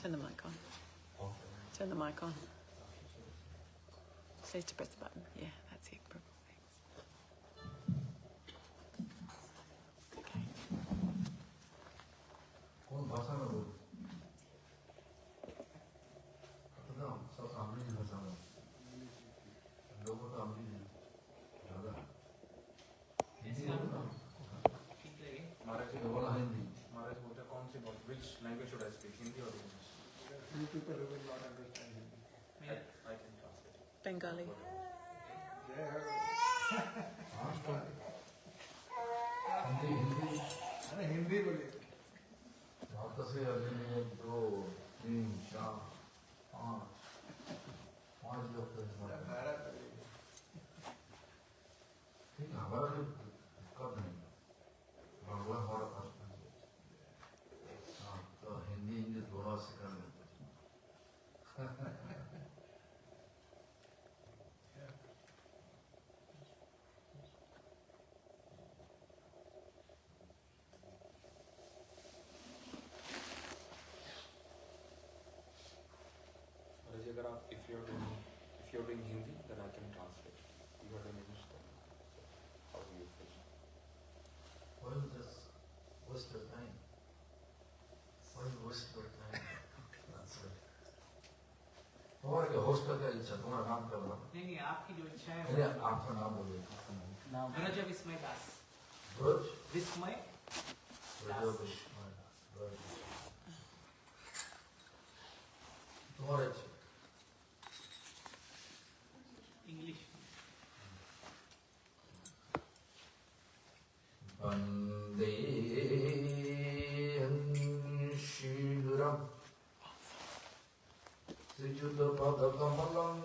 Turn the mic on. Turn the mic on. Says to press the button. Yeah, that's it. Thanks. Okay. कौन भाषा में बोल? पता सब अंग्रेजी भाषा में. लोगों को अंग्रेजी ज़्यादा. हिंदी बोलना. महाराज बोला हिंदी. महाराज बोलते कौन सी बात? Which language should I speak? Hindi or English? You people who will not understand Hindi. I can translate. Bengali. Hindi. अरे हिंदी बोलिए. बात से अगले 2, 3, 4, 5 लोग तो भारत ठीक है. हमारा जो दिक्कत नहीं बांग्ला हमारा पास नहीं. हाँ तो हिंदी इंग्लिश दोनों से कर लेते. अगर आप if you're doing Hindi, then I can translate. If you're doing English, then how do you feel? Why you just waste your time? Why you waste your time? That's it. तुम्हारा क्या host का क्या इच्छा? तुम्हारा नाम क्या होगा? नहीं आपकी जो इच्छा है नहीं आपका नाम बोलिए. ब्रज विस्मय दास. ब्रज विस्मय तुम्हारा इच्छा इंग्लिश. वंदे शीघ्रं श्रीयुतपदकमलं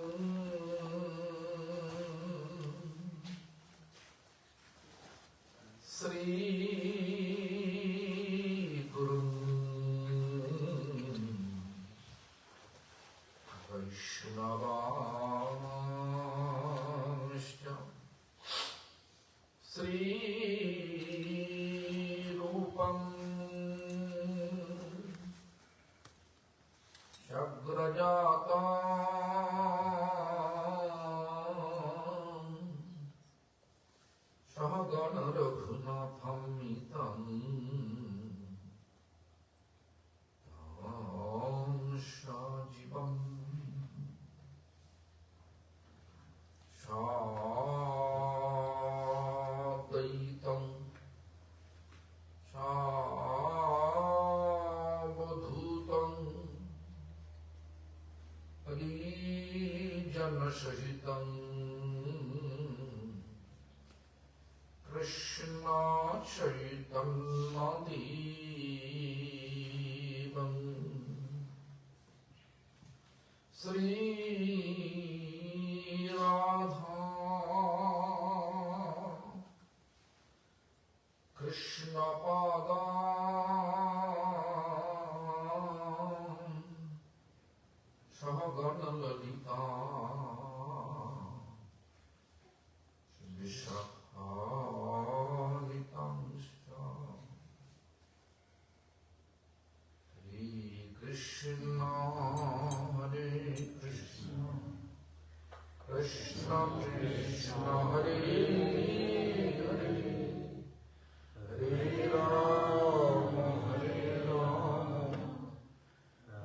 श्रीगुरुं वैष्णवांश्च श्रीरूपं शग्रजातं सहगणरघुनाथं तं सजीवम् साद्वैतं सावधूतं परिजनसहितं कृष्णचैतन्यदेवं श्रीराधा कृष्णपादां सहगणललिता विशाखान्वितांश्च हरे कृष्ण हरे Krishna Krishna Krishna Hare Hare Hare Ram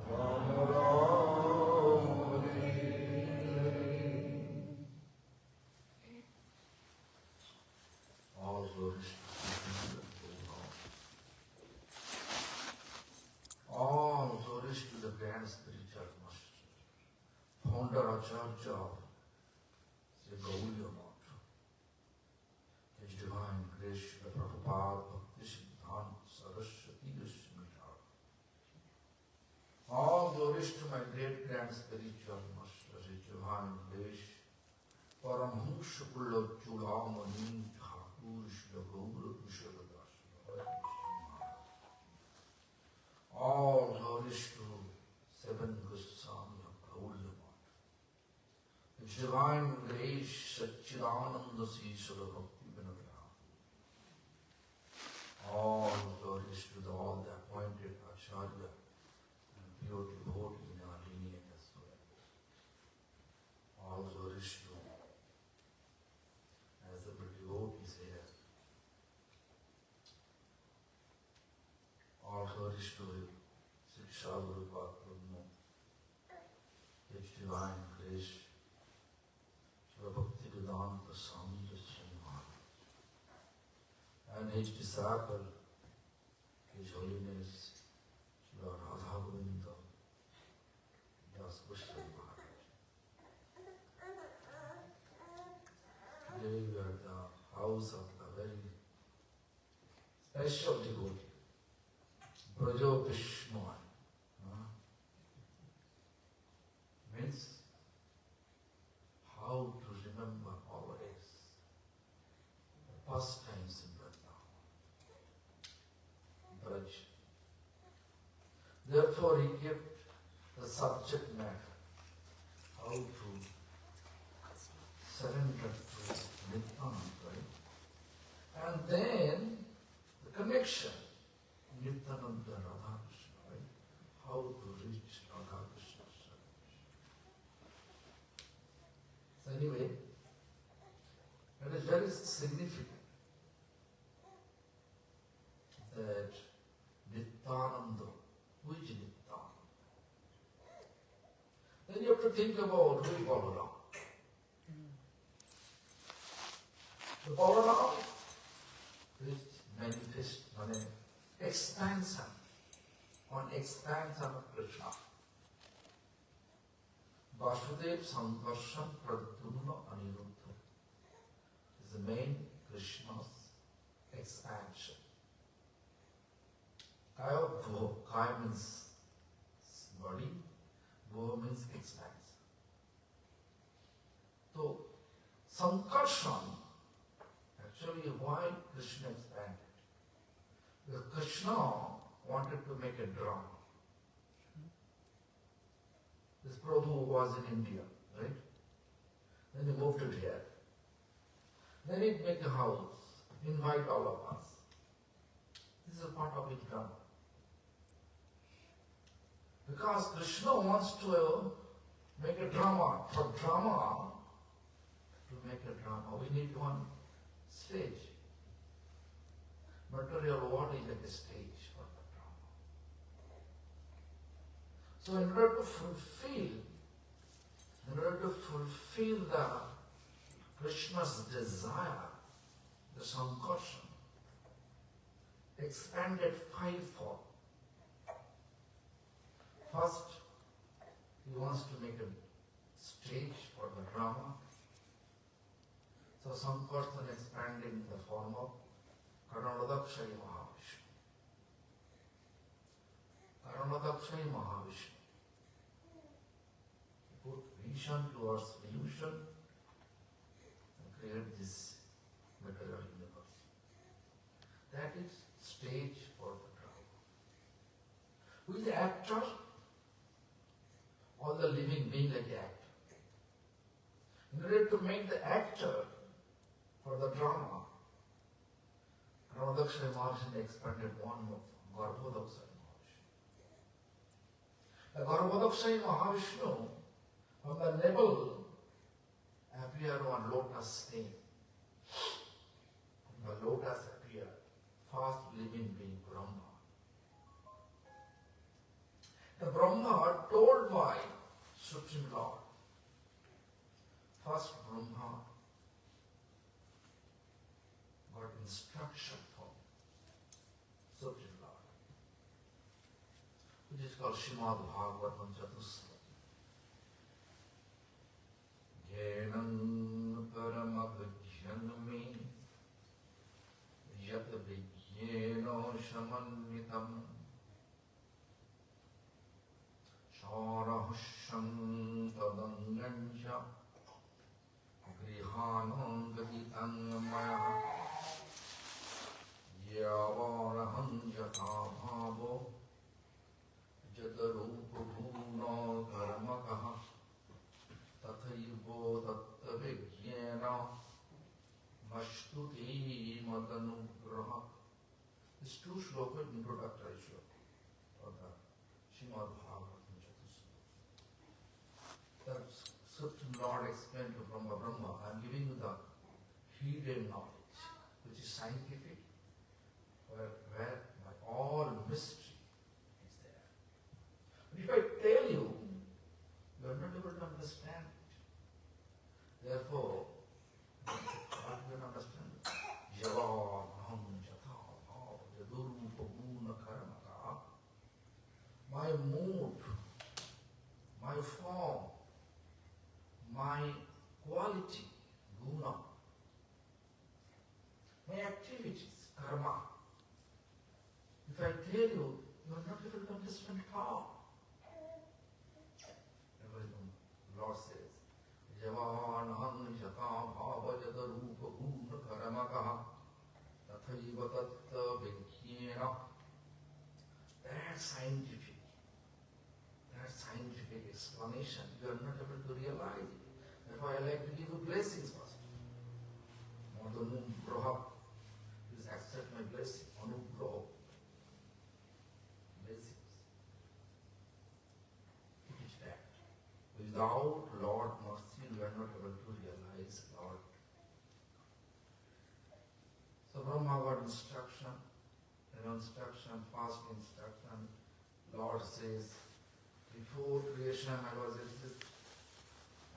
Ram Ram Hare Hare. All glories to all glories to the grand spiritual master, founder Acharya of the Gaudiya Math, His Divine Grace, the Prabhupada, Bhakti Bibudha Bodhayan. All glories to my great grand spiritual master, His Divine Grace, Paramhamsa Pulla Chudamani Thakur Srila Gopinath. All glories to seven Goswami of Gaudiya Math. Its divine grace, Satchidananda Srila Bhakti Bibudha Bodhayan. All glories to all the appointed Acharya and pure devotee in our lineage as well. All Vishnu, as the devotees here, all Vishnu, Shiksha Guru Patruno, His divine grace, Srila Bhakti Bibudha Bodhayan, and his disciple, His Holiness, Srila Radha Govinda, Das Goswami Maharaj. Today we are at the house of the very special devotee, Brajo Vishnu. Means how to remember always the pastimes in Vrindavan. Braj. Therefore he gave the subject matter, how to surrender to Nityananda, right? And then the connection, Nityananda Radha Krishna, right? How to reach Radha Krishna. So anyway, it is very significant that Nityananda, who is Nityananda? Then you have to think about who is Balaram. The Balaram is manifest, expansion of Krishna. Vasudev Sankarshan Pradyumna Aniruddha is the main Krishna's expansion. Kaya Bho, Kaya means body, Bho means expansion. So, Sankarshan, actually why Krishna expanded? Because Krishna wanted to make a drum. This Prabhu was in India, right? Then he moved to here. Then he'd make a house, invite all of us. This is a part of his drama. Because Krishna wants to make a drama. For drama, to make a drama, we need one stage. Material world is like a stage for the drama. So in order to fulfill the Krishna's desire, the Sankarshan, expanded fivefold. First, he wants to make a stage for the drama. So Sankarshan expanding the form of Karanadakshayi Mahavishnu. Karanadakshayi Mahavishnu. Put vision towards illusion and create this material universe. That is stage for the drama. Who is the actor? All the living being like the actor. In order to make the actor for the drama, Karanadakshayi Mahavishnu expanded one more form, Garbhodakshayi Mahavishnu. The Garbhodakshayi Mahavishnu, from the navel appear one lotus stain. From the lotus appear first living being Brahma. The Brahma told by Supreme Lord. First Brahma got instruction from Supreme Lord, which is called Srimad Bhagavatam Chatusloki. Jnanam paramabhajnaname yat vijneno shamanvitam sharahasham tadanganja grihanam gaditam maya yavaraham yatha bhavo jadarupa karmakaha tathaivo tattavijnana mashtuti madanugraha. These two shlokas introductory shloka for the Srimad Bhagavatam. Lord explained to Brahma, I am giving you the hidden knowledge, which is scientific, where by all mystery is there. But if I tell you, you are not able to understand it. Therefore, what you can understand? Javanam jatha bhava jadurupa guna karamaka. My mood, my form, my quality, guna, my activities, karma. If I tell you, you are not able to understand how. Lord says, Javanam jata bhava jadarupa guna karamaka tathaiva tatta venkyena. That scientific explanation, you are not able to realize it. That's why I like to give you blessings first. Madhanum please accept my blessing. Anugraha. Blessings. It is that. Without Lord mercy, we are not able to realize Lord. So Brahma got instruction, first instruction. Lord says, before creation I was exist.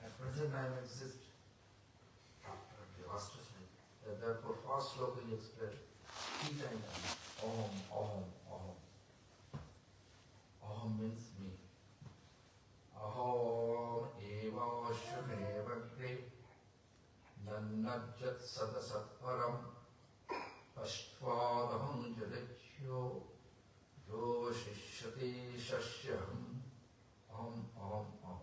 At present I am exist. After devastation. Therefore, first sloka he explained 3 times. Om, Om, Om. Om means me. Ahom eva shumeva gre nannajat sadasat param ashtvadaham jadachyo yo shishyati shashyam. Om, Om, Om.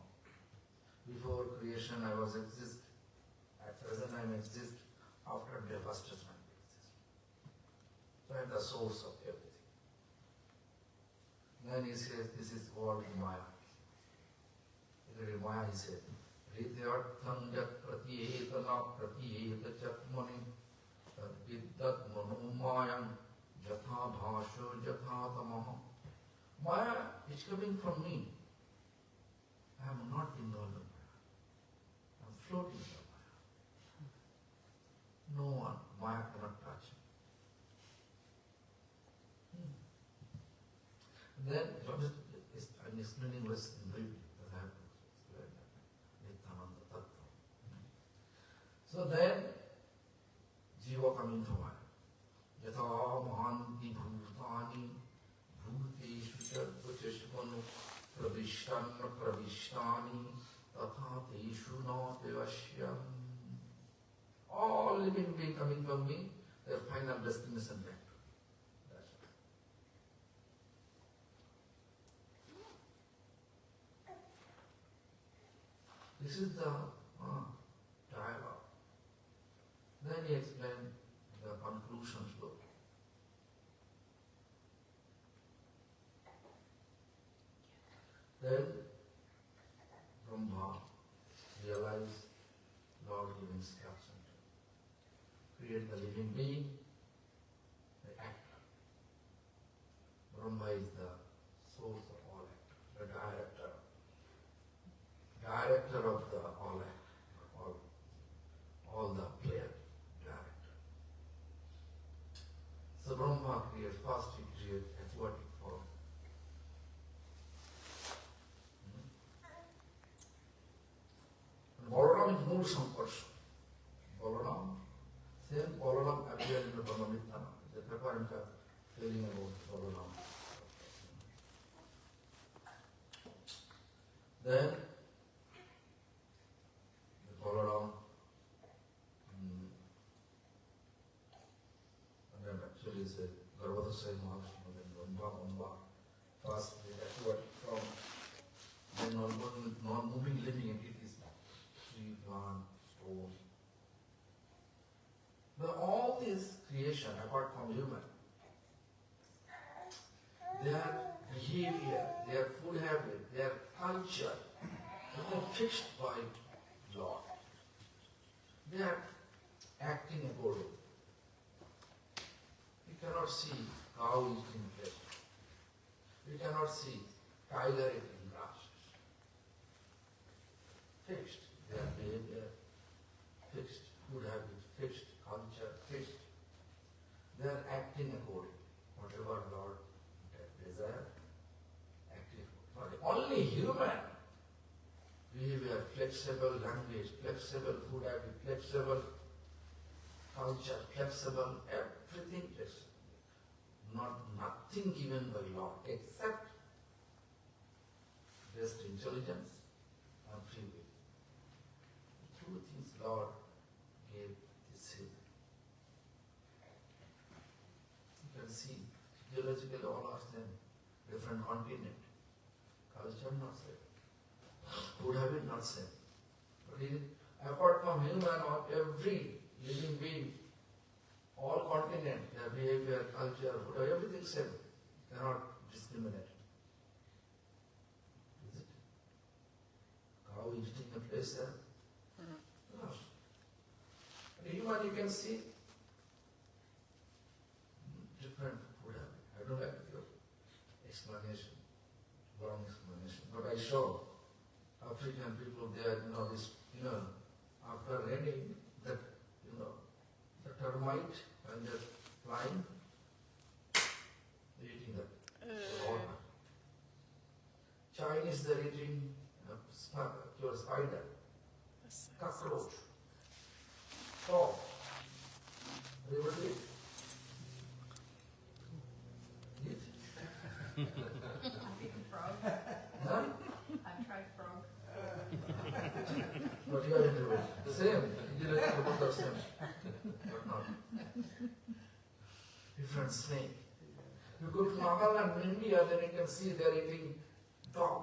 Before creation I was exist. At present I am exist. After devastation I exist. So I am the source of everything. Then he says, this is all Maya. In Maya he said, Rityartham yat pratyetana pratyeta chatmani tad viddat manomayam jatha bhasho jatha tamaha. Maya is coming from me. I am not involved in Maya. I am floating in Maya. No one, Maya cannot touch me. Then, I am explaining this in brief, because I have to explain that. Nityananda Tattva. So then, Jiva coming from Maya. Yatha mahanti bhutani bhuteshu chadvachashvanu pravishtan pravishtani tatha teshu na devashyam. All living beings coming from me, their final destination back to me. That's right. This is the dialogue. Then he explained the conclusion sloka. Then Brahma realized Lord giving instruction to create the living being, the actor. Brahma is the source of all actors, the director of the all actors, all the player, director. So Brahma creates, first he creates aquatic form. Balaram is Mool Samkarsha. Balaram, same Balaram appears in the Brahmamitana. It's a different feeling about Balaram. Then, the Balaram, and then actually is a Garbhata Sai Maharashtra, then Brahma, first the aquatic form, then non-moving living entities. Tree, plant, stone. But all this creation, apart from human, their behavior, their food habit, their culture, they are fixed by Lord. They are acting accordingly. We cannot see cow eating flesh. We cannot see tiger eating grass. Fixed. They are fixed, culture fixed. They are acting accordingly. Whatever Lord desire, acting accordingly. Only human behavior, flexible language, flexible food habit, flexible culture, flexible, everything flexible. Nothing given by Lord except just intelligence and free will. Two things Lord gave this human. You can see geologically all are same, different continent, culture not same, food habit not same. But apart from human or every living being, all continent, their behavior, culture, food, everything same. Cannot discriminate. Is it? Cow eating a place there? No. But human you can see different food habit. I don't like your explanation, long explanation. But I saw African people there, after raining, that, the termite, when they're flying, they're eating that water. Chinese, they're eating spider, cockroach, frog. They will eat. Eat? I've eaten frog. Huh? I've tried frog. But you are into it. The same. Intellectual both are same. But not. Different snake. You go to Nagaland in India, then you can see they are eating dog.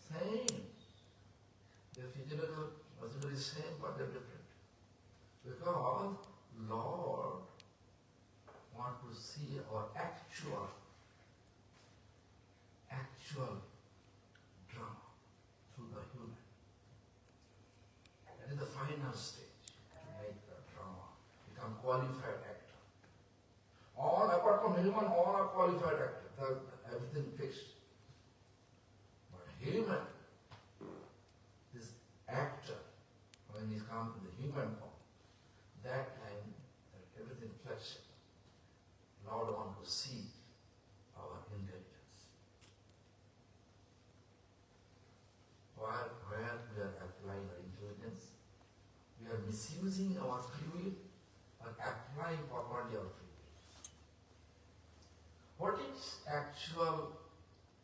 Same. The physiological possibility is same, but they're different. Because Lord wants to see our actual drama through the human. That is the final stage to make the drama become qualified actor. All apart from human, all are qualified actors. Everything fixed. But human, this actor, when he comes in the human form, that time everything flexible. Lord wants to see our intelligence. Where we are applying our intelligence, we are misusing our free will and applying properly our free will. What is actual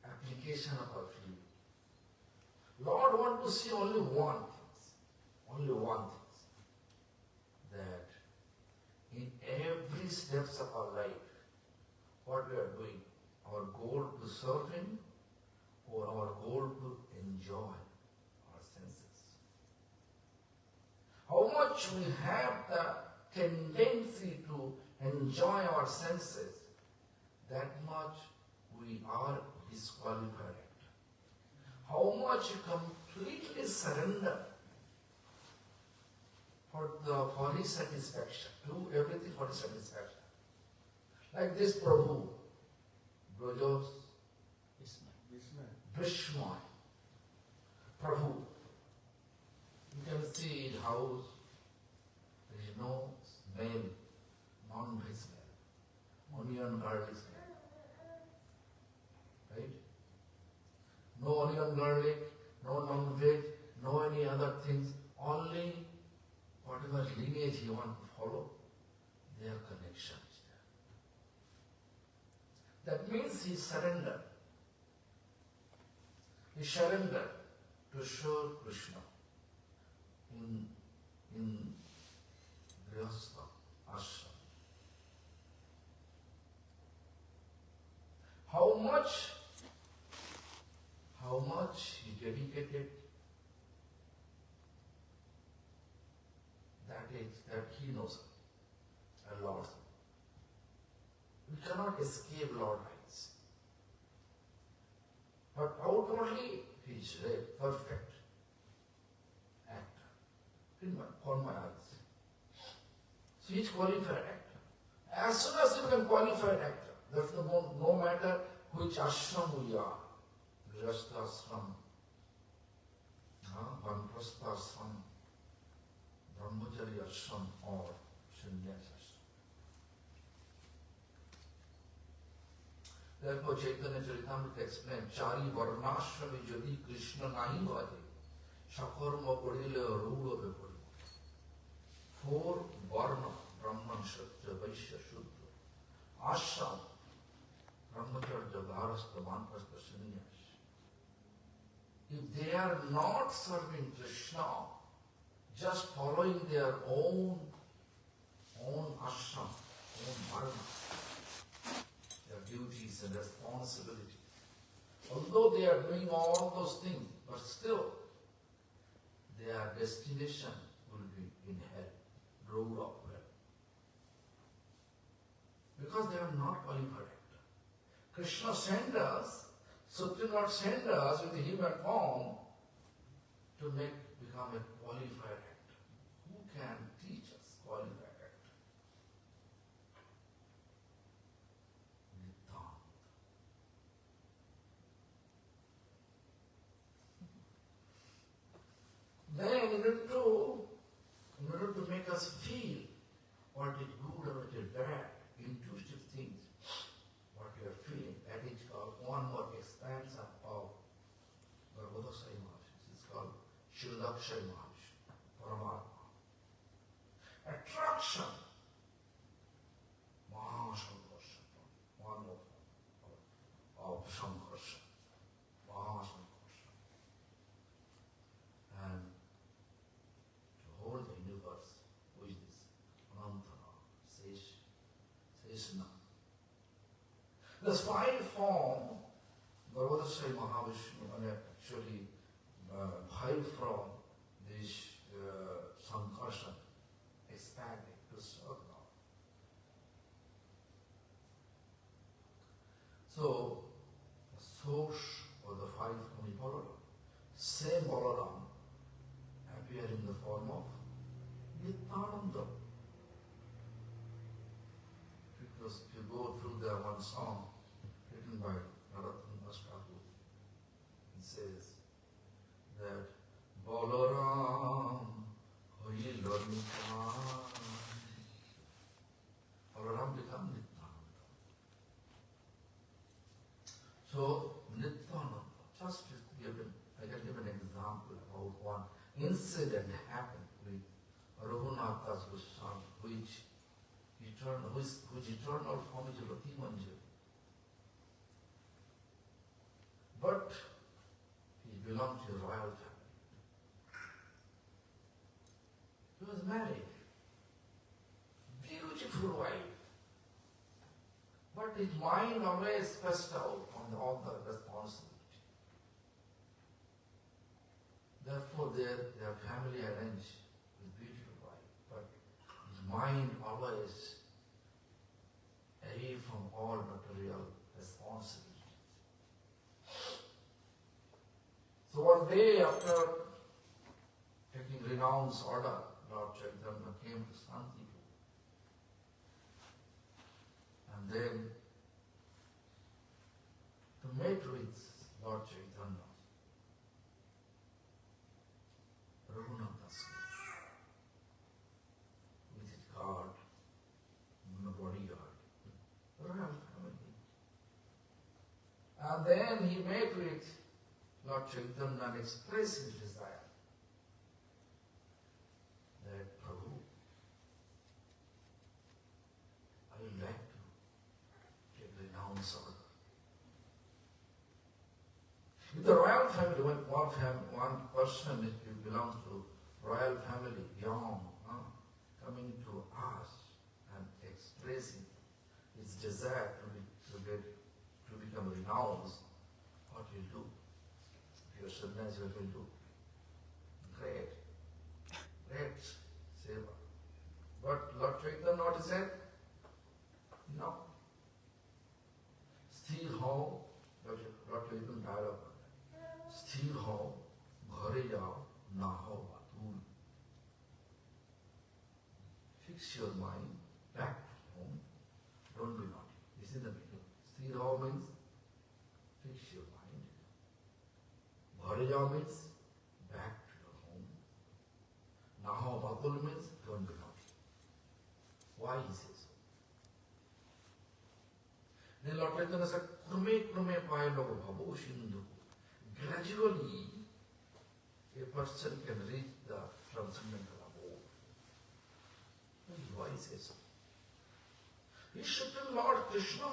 application of our free will? Lord wants to see only one thing, that in every steps of our life, what we are doing, our goal to serve Him or our goal to enjoy our senses. How much we have the tendency to enjoy our senses, that much we are disqualified. How much you completely surrender for His satisfaction, do everything for His satisfaction. Like this Prabhu, Brajos, Vishma, Prabhu. You can see in house, there is no smell, non-veg smell, onion garlic smell. Right? No onion garlic, no non-veg, no any other things, only whatever lineage you want to follow, their connection is there. That means he surrendered. He surrendered to show Krishna in Grihastha ashram. How much he dedicated, that he knows a lot. We cannot escape Lord's eyes. But outwardly, he is a perfect actor. For my eyes. So he is qualified actor. As soon as you become qualified actor, there's no matter which ashram we are, Grihastha ashram, vanprastha brahmacharya ashram or sannyas ashram. Therefore, Chaitanya Charitamrita explained, Chari varnashrami jadi Krishna nahi bhaje, shakarma padile ruga bepari. 4 varna, Brahman, Kshatriya, Vaishya, Shudra, ashram, brahmacharya, gharastha, vanprastha, sannyas. If they are not serving Krishna, just following their own ashram, own varna, their duties and responsibilities. Although they are doing all those things, but still their destination will be in hell, road of hell. Because they are not qualified actor. Krishna sent us, so did not send us with the human form to become a qualified actor. Who can teach us qualified actor? Then in order to make us feel what is good or what is bad, intuitive things, what we are feeling, that is called one more expansion of Bodhayan Maharshi. It's called Srila Maharshi, Paramatma. Attraction, Mahasankarsha, one of Sankarsha, Mahasankarsha. And to hold the universe, who is this? Anantara, Seshana. This 5 form, Gaudiya Mahavishnu, actually 5 from this Sankarsha expanding to serve now. So, the source of the 5 Muni Balaram, same Balaram, appear in the form of Nityananda. Because if you go through the one song written by Thakur, it says that Balaram hoyilo Nityananda. Balaram become Nityananda. So Nityananda, just to give I can give an example about one incident happened with Raghunath Das Goswami, whose eternal form is Rati Manjari. But he belonged to a royal family. He was married, beautiful wife, but his mind always pressed out on all the responsibility. Therefore, their family arranged with beautiful wife, but his mind always away from all material responsibility. So one day, after taking renounce order, Lord Chaitanya came to Santipur, and then to meet with Lord Chaitanya. Raghunath Das with his guard, bodyguard, royal family. And then he met with Lord Chaitanya and expressed his desire that, Prabhu, I would like to take renounce order. With the royal family, one person if you belong to royal family, young, coming to us and expressing his desire to become renounced, what will do? Your sannyasi, what will do? Great seva. But Lord Chaitanya, what he said? No. Sthir ho, Lord Chaitanya dialogue. स्थिर हो, घरे जाओ, ना हो बातूल. Fix your mind back home. Don't be naughty. This is the meaning. स्थिर हो means fix your mind. घरे जाओ means back to Naho Bakul means don't be naughty. Why he says so? Then Lord Chaitanya said, Krume Krume Payalogo Bhavo Sindhu. Gradually, a person can reach the transcendental abode. Why he says so? He should tell Lord Krishna.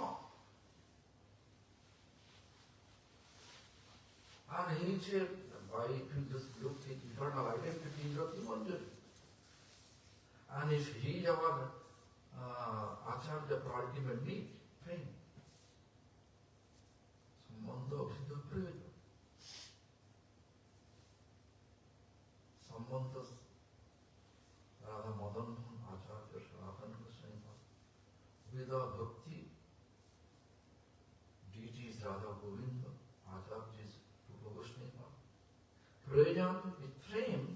And he said, why if you just look at eternal identity in Rati Manjari? And if he is our Acharya for ultimate need, fame. Sambandha abhidha prayoja. Sambandha Radha Madan Acharya Sanatana Goswami Vida Bhakti. Deity is Radha Govinda, Acharya is Rupa Goswami. Prayojan with frame,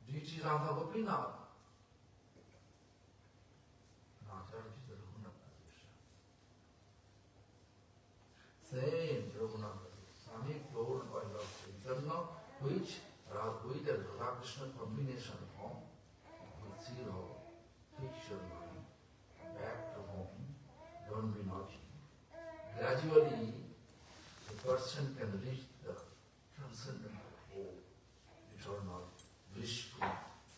deity is Radha Gopinath. Acharya is Raghunath. Same Raghunath. Swami told by Lord Chaitanya, which with the Radha Krishna combination form, with zero, fix your mind, back to home, don't be naughty. Gradually, a person can reach the transcendental abode, eternal, blissful,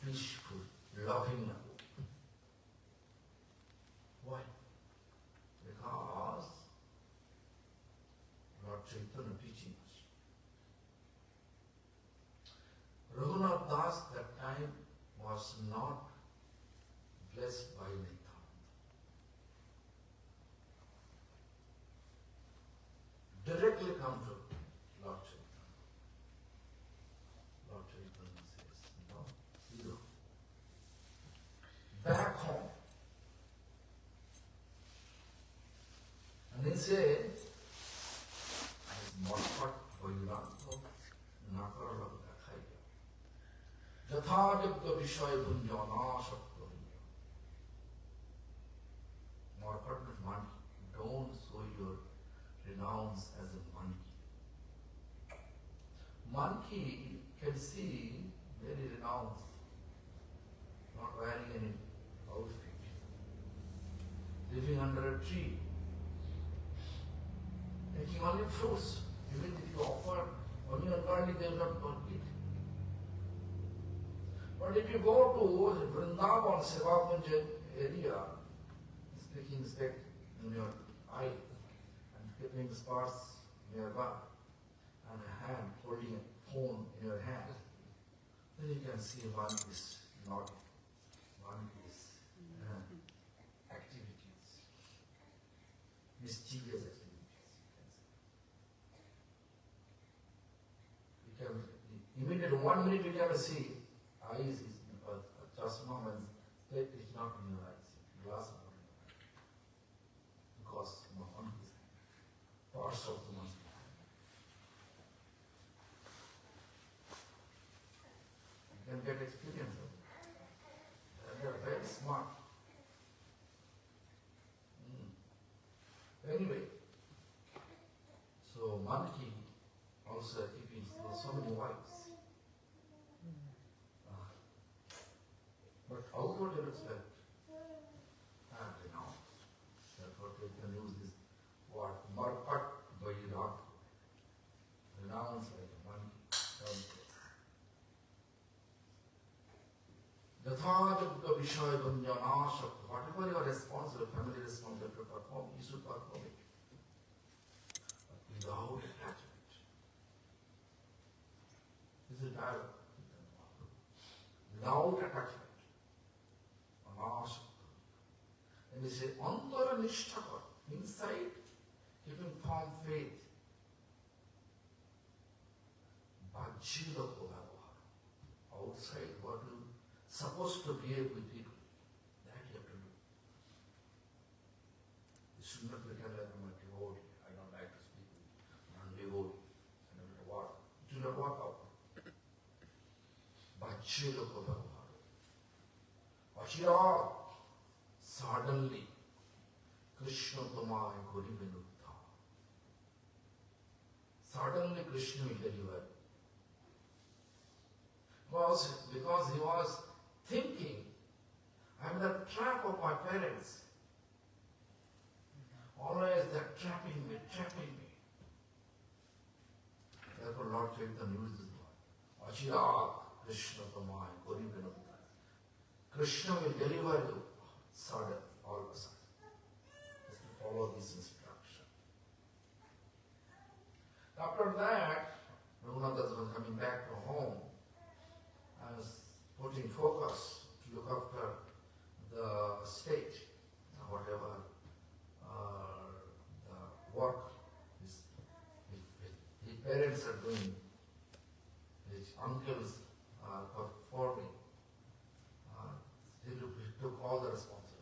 peaceful, loving abode. Why? Because Lord Chaitanya teaching us. Raghunath Das that time was not blessed by Nityananda. Directly come to Lord Chaitanya. Lord Chaitanya says, no, zero. Back home. And they say, Marpat Vairanta Nakarala Dakhaya. Jathadibda Vishay Bunjana Shakya. Marpat means monkey. Don't show your renounce as a monkey. Monkey can see very renounced, not wearing any outfit, living under a tree, taking only fruits. Even if you offer only ungodly, they will not eat. But if you go to Vrindavan, Sevakunj area, sticking stick in your eye and keeping spots nearby, and a hand holding a phone in your hand, then you can see one is not, one is activities, mischievous activities. You can immediately 1 minute you can see eyes is chasma means plate is not in your eyes, glass is not in your eyes. Because one is parts of the one's you can get experience of it. And they are very smart. Anyway, so monkey also keeping so many wives. But outward it looks like renounce. Therefore we can use this word marpat vairant. Renounce like a monkey. Jathadibda Vishay Bunjana Shakti. Whatever your response, your family response that you perform, you should perform it. But without attachment. This is dialogue. Without attachment. And we say, Antara Nishtaka, inside, keeping firm faith. Bhajjila Bhavara. Outside, what you supposed to behave with people, that you have to do. You should not pretend like I'm a devotee. I don't like to speak with non-devotee. I don't know what. It will not work out. Bhajjila Bhavara. Vachira, suddenly, Krishna Tamaya Gori Vinuddha. Suddenly Krishna will deliver. Because he was thinking, I'm the trap of my parents. Always they're trapping me. Therefore Lord Chaitanya uses the word. Achira Krishna Tamai Gopinath. Krishna will deliver you sudden, all of a sudden. Just to follow this instruction. After that, Raghunath was coming back to home. I was putting focus to look after the state, whatever the work his parents are doing, his uncles are performing. He took all the responsibility.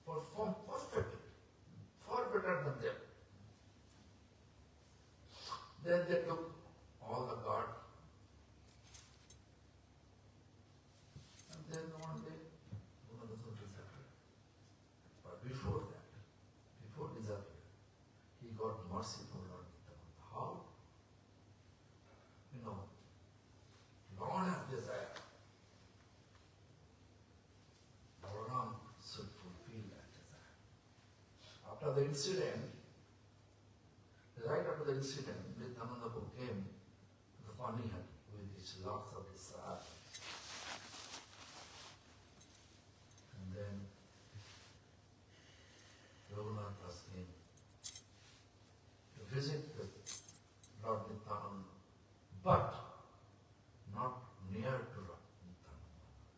Performed perfectly, far better than them. Then they took all the guard. And then one day, one of the soldiers disappeared. But before disappeared, he got mercy from Lord Nityananda. How? Lord has desire. Balaram should fulfill that desire. After the incident, right after the incident, Nityananda came to the Panihati with his lots of desire. And then Raghunath came to visit the Lord Nityananda, but not near to Lord Nityananda,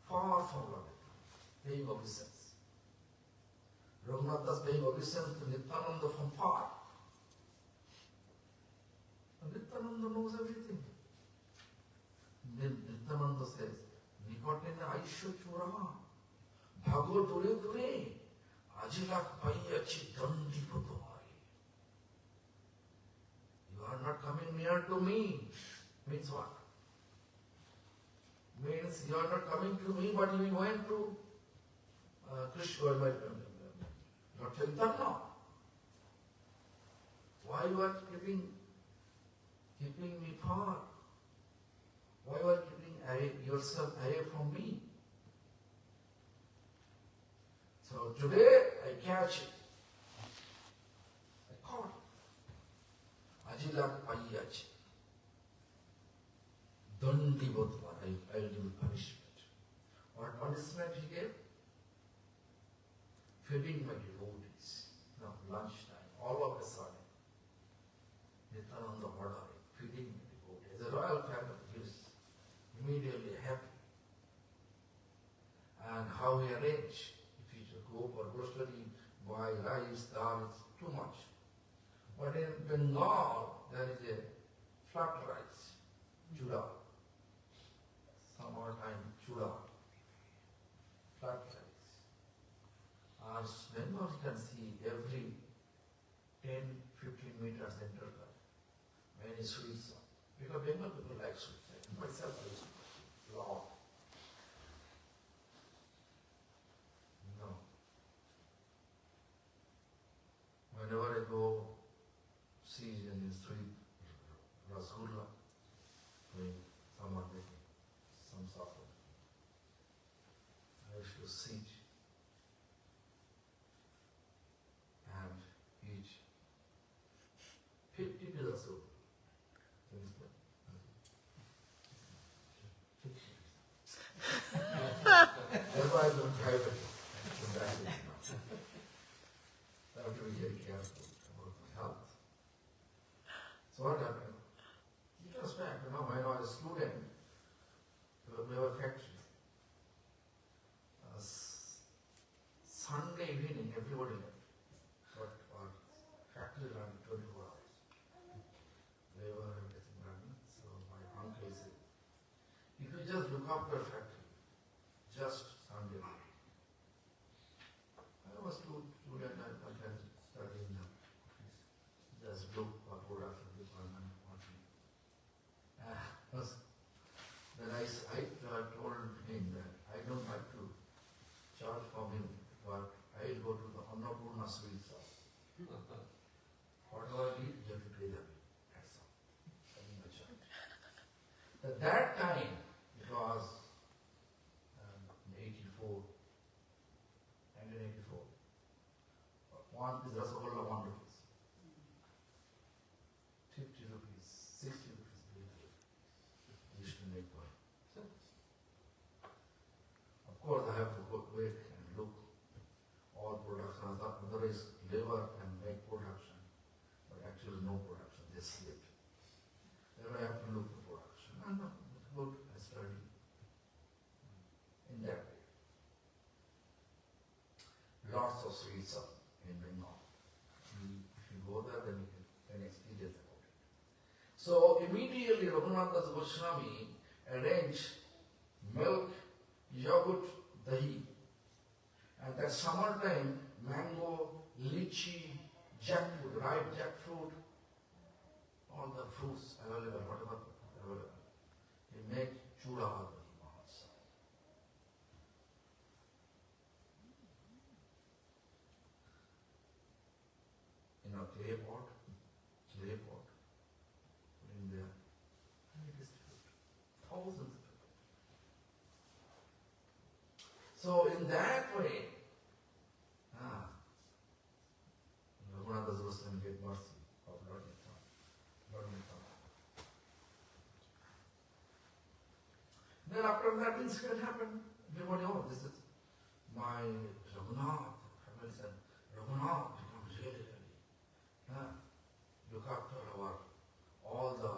far from Lord Nityananda, paying obeisance. Raghunath was paying obeisance to Nityananda from far. And Nityananda knows everything. Then Nityananda says, Nikotena Aisho Chura, Bhago Dure Dure, Ajilak Payachi Dandi Bodhayan. You are not coming near to me. Means what? Means you are not coming to me, but you went to Krishna, Lord Chaitanya. Why you are keeping me far? Why you are keeping yourself away from me? So today I catch it. I caught it. Ajilak Payachi. Dandi Bodhayan. I will give punishment. What punishment he gave? Feeding my devotees. Now lunchtime, all of a sudden, Nityananda ordering, feeding my devotees. The royal family is immediately happy. And how he arranged, if you go for grocery, buy rice, dal, it's too much. But in Bengal, there is a flat rice, chura. Some other time, chura. Flat rice. As Bengal you can see every 10-15 meters interval, many sweets. Because Bengal people like sweets. Myself I used to love. Whenever I go see any sweet rasgulla, doing someone making some sort of, I used to sit and eat 50 pieces of therefore I don't try it. I have to be very careful about my health. So what happened? Years back, when I was a student, we have a factory. Sunday evening, everybody left. But our factory ran 24 hours. They were everything running. So my uncle said, if you just look after a factory, just Sunday evening. I was student, I can study in the office. Just look for production department. Then I told him that I don't like to charge from him, but I will go to the Annapurna sweet shop. Whatever I eat, you have to pay them. That's all. At that time, it piece Rasagolla, 1 rupees. 50 rupees, 60 rupees, used to make one. Of course, I have to go wait and look all production. Otherwise, labor and make production, but actually no production. They sleep. Then I have to look for production. And good, I study in that way. Lots of sweets up in Bengal. If you go there, then you can experience about it. So immediately Raghunath Goswami arranged milk, yogurt, dahi. And that summertime, mango, lychee, jackfruit, ripe jackfruit, all the fruits available, whatever available. He made chura dahi. In a clay pot, put in there, and it distribute. Thousands of people. So in that way, Raghunath Goswami get mercy of Lord Nityananda. Then after that incident happened, everybody, oh, this is my Raghunath. Family said, Raghunath becomes really look after all the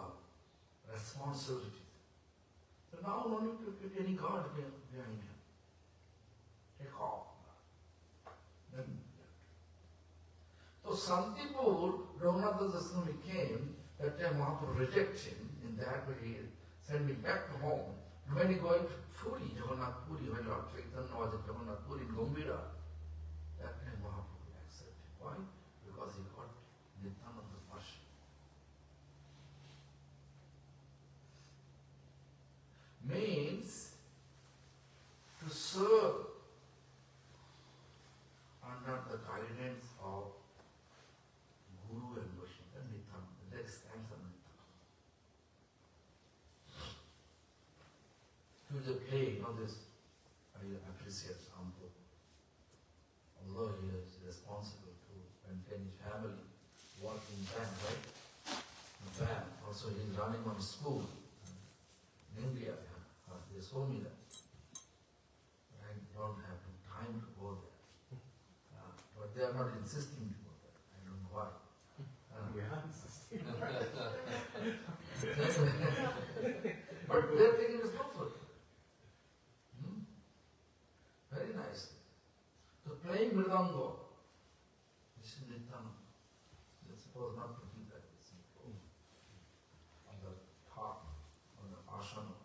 responsibilities. So now no need to put any God behind him. Take off. Then so Santipur, Raghunath Goswami came, that time Mahaprabhu rejected him, in that way he sent him back to home. And when he going to Puri, Jagannath Puri, when Lord Chaitanya was at Jagannath Puri in Gaudiya, that time Mahaprabhu accepted. Why? Because he got Nityananda's mercy. Means to serve under the guidance of Guru and Vaishnava and Nityananda. That stands on Nityananda. To the play, this, I appreciate Sampo. Although he is responsible to maintain his family, working van, right? Van. Also he is running on school in India. They told me that. But I don't have time to go there. But they are not insisting to go there. I don't know why. But they are taking responsibility. Very nice. So playing Mridanga, this is Nityananda. Let's suppose not to be that. On the top, on the asana.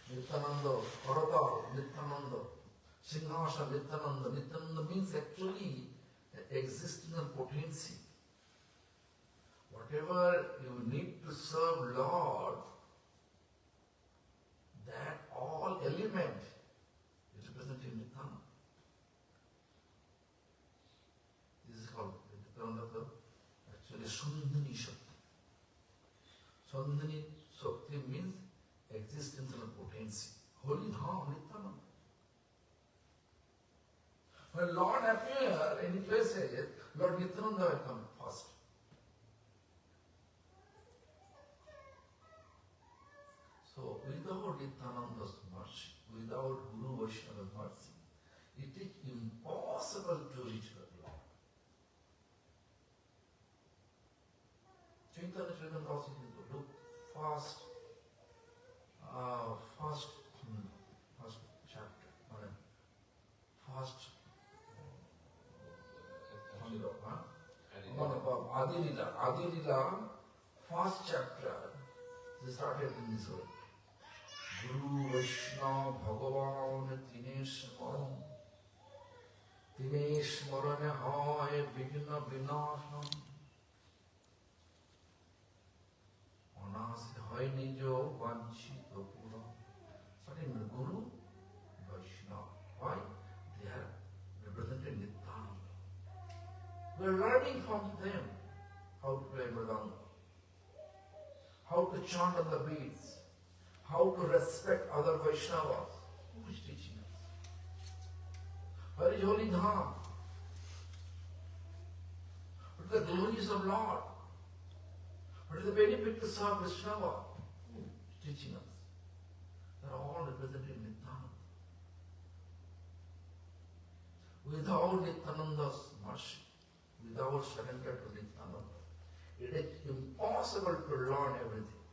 Nityananda, Harikatha, Nityananda, Singhasana, Nityananda. Nityananda means actually the existential potency. Whatever you need to serve Lord, that all element is present in Nityananda. This is called Nityananda, actually Sundhani Shakti. Sundhani Shakti means existential potency. Holy Dham, Nityananda. When Lord appears in places, Lord Nityananda will come first. So without Nityananda's mercy, without Guru Vaishnava's mercy, it is impossible to reach the Lord. Chaitanya Chaitanya also look first chapter, first Adilila, first chapter, they started in this way. Guru Vaishnava Bhagavan Dinesh Marane Hai Vigna Vinasham Anasi Hai Nijo Vanchita Pura. Starting with Guru Vaishnava. Why? They are representing Nityananda. We are learning from them how to play Mridanga, how to chant on the beats, how to respect other Vaishnavas. Who is teaching us? Where is Holy Dham? the glories of Lord? What is the benefit to serve Vaishnava? Teaching us. They are all represented in Nityananda. Without Nityananda's mercy, without surrender to Nityananda, it is impossible to learn everything.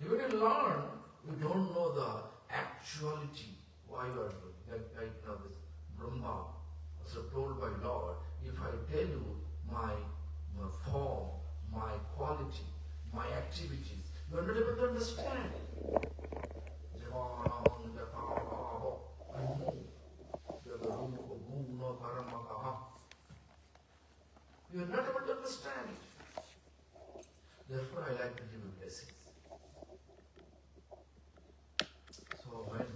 Even if you learn, you don't know the actuality why you are doing. Like now this Brahma, also told by Lord, if I tell you my form, my quality, my activities, you are not able to understand. You are not able to understand it. Therefore, I like to give you blessings. So when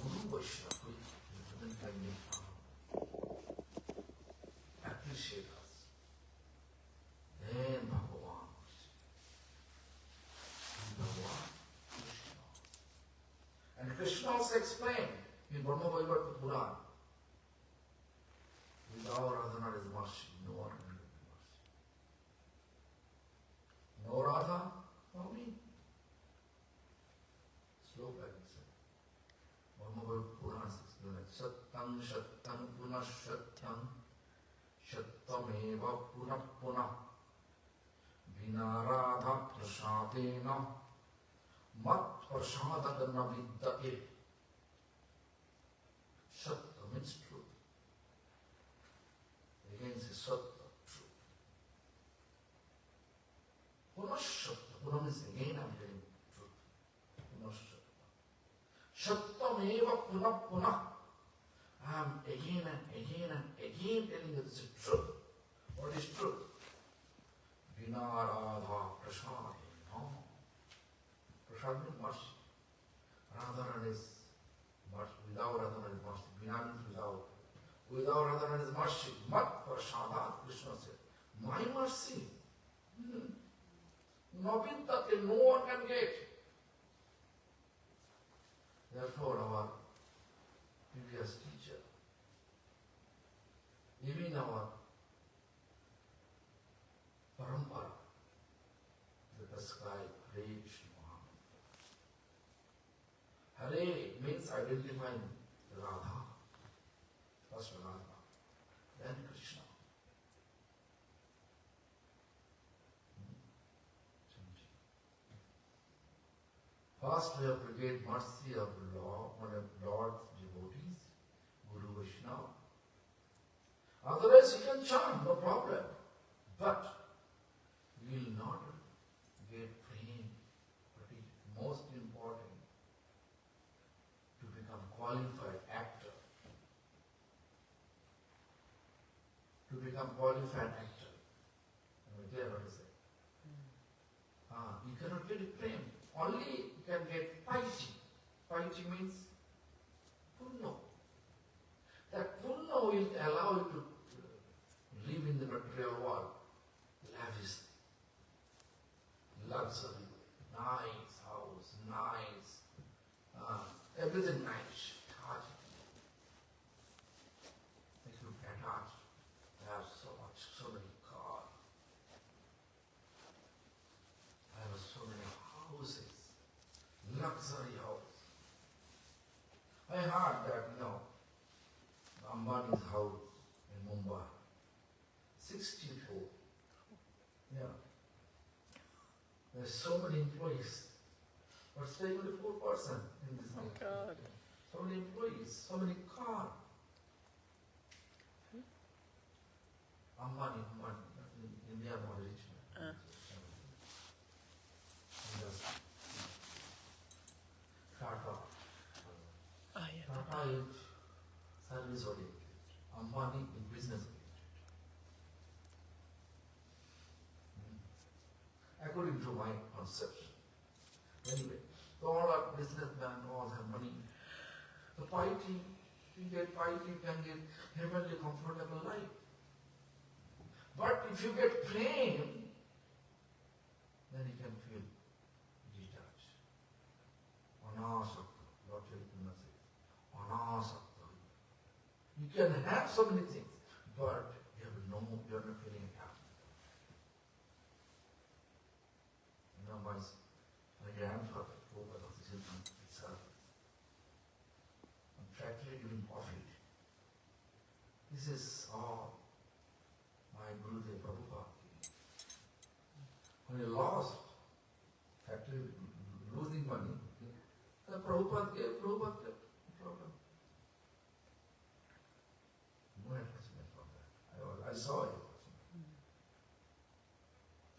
Guru Vaishnava, represent like Nityananda, appreciate us, then Bhagavan, Krishna. And Krishna also explained in Bhakti Bibudha Bodhayan, without Radha is mercy, no one can give mercy. No Radha, no me. Slow like this. Bhakti Bibudha Bodhayan says, Sattam Shattam Punah Shattam Shattameva Punah Punah Vina Radha Prasadena Mat Prasadagana Viddate. Satta means truth. Again says Satta, truth. Punah Shatta. Punah means again I am telling truth. Punah Shatta. Shattameva Punah Punah. I am again and again and again telling you this is truth. What is truth? Vina Radha Prasadena. Prasad means mercy. Radha is mercy. Without Radha is mercy. Vina means without. Without Radha is mercy. Mat Prasada, Krishna said. My mercy. Navintate, no one can get. Therefore, our previous teacher, even our parampara, they prescribe Hare Krishna. Hare means identifying Radha. First Radha, then Krishna. First we have to get mercy of Lord's devotees, Guru Vaishnava. Otherwise you can chant, no problem. But you will not get fame. But it is most important to become qualified actor. To become qualified actor. Am I clear what I say? You cannot get fame. Only you can get piety. Piety means punna. That punna will allow you to live in the material world, lavishly, luxury, nice house, nice, everything nice, attached. Make you attached. I have so many cars. I have so many houses, luxury house. I heard that, Ambani's house in Mumbai, 64. Yeah. There's so many employees, but staying only 4% in this Oh, country. God. So many employees, so many cars. Ambani, in India, more rich man. Tata. Oh, yeah. Tata is service oriented. Ambani is business oriented. According to my conception. Anyway, so all are businessmen, all have money. The piety, you get piety, you can get heavenly comfortable life. But if you get fame, then you can feel detached. Anasakta, Lord Chaitanya says, Anasakta. You can have so many things, but you have no, you are not feeling happy. You know, my grandfather, Prabhupada of the children itself, practically giving coffee. This is all my Gurudev Prabhupada. When he lost, actually losing money, the Prabhupada gave, Prabhupada kept the problem. No attachment from that. I saw it.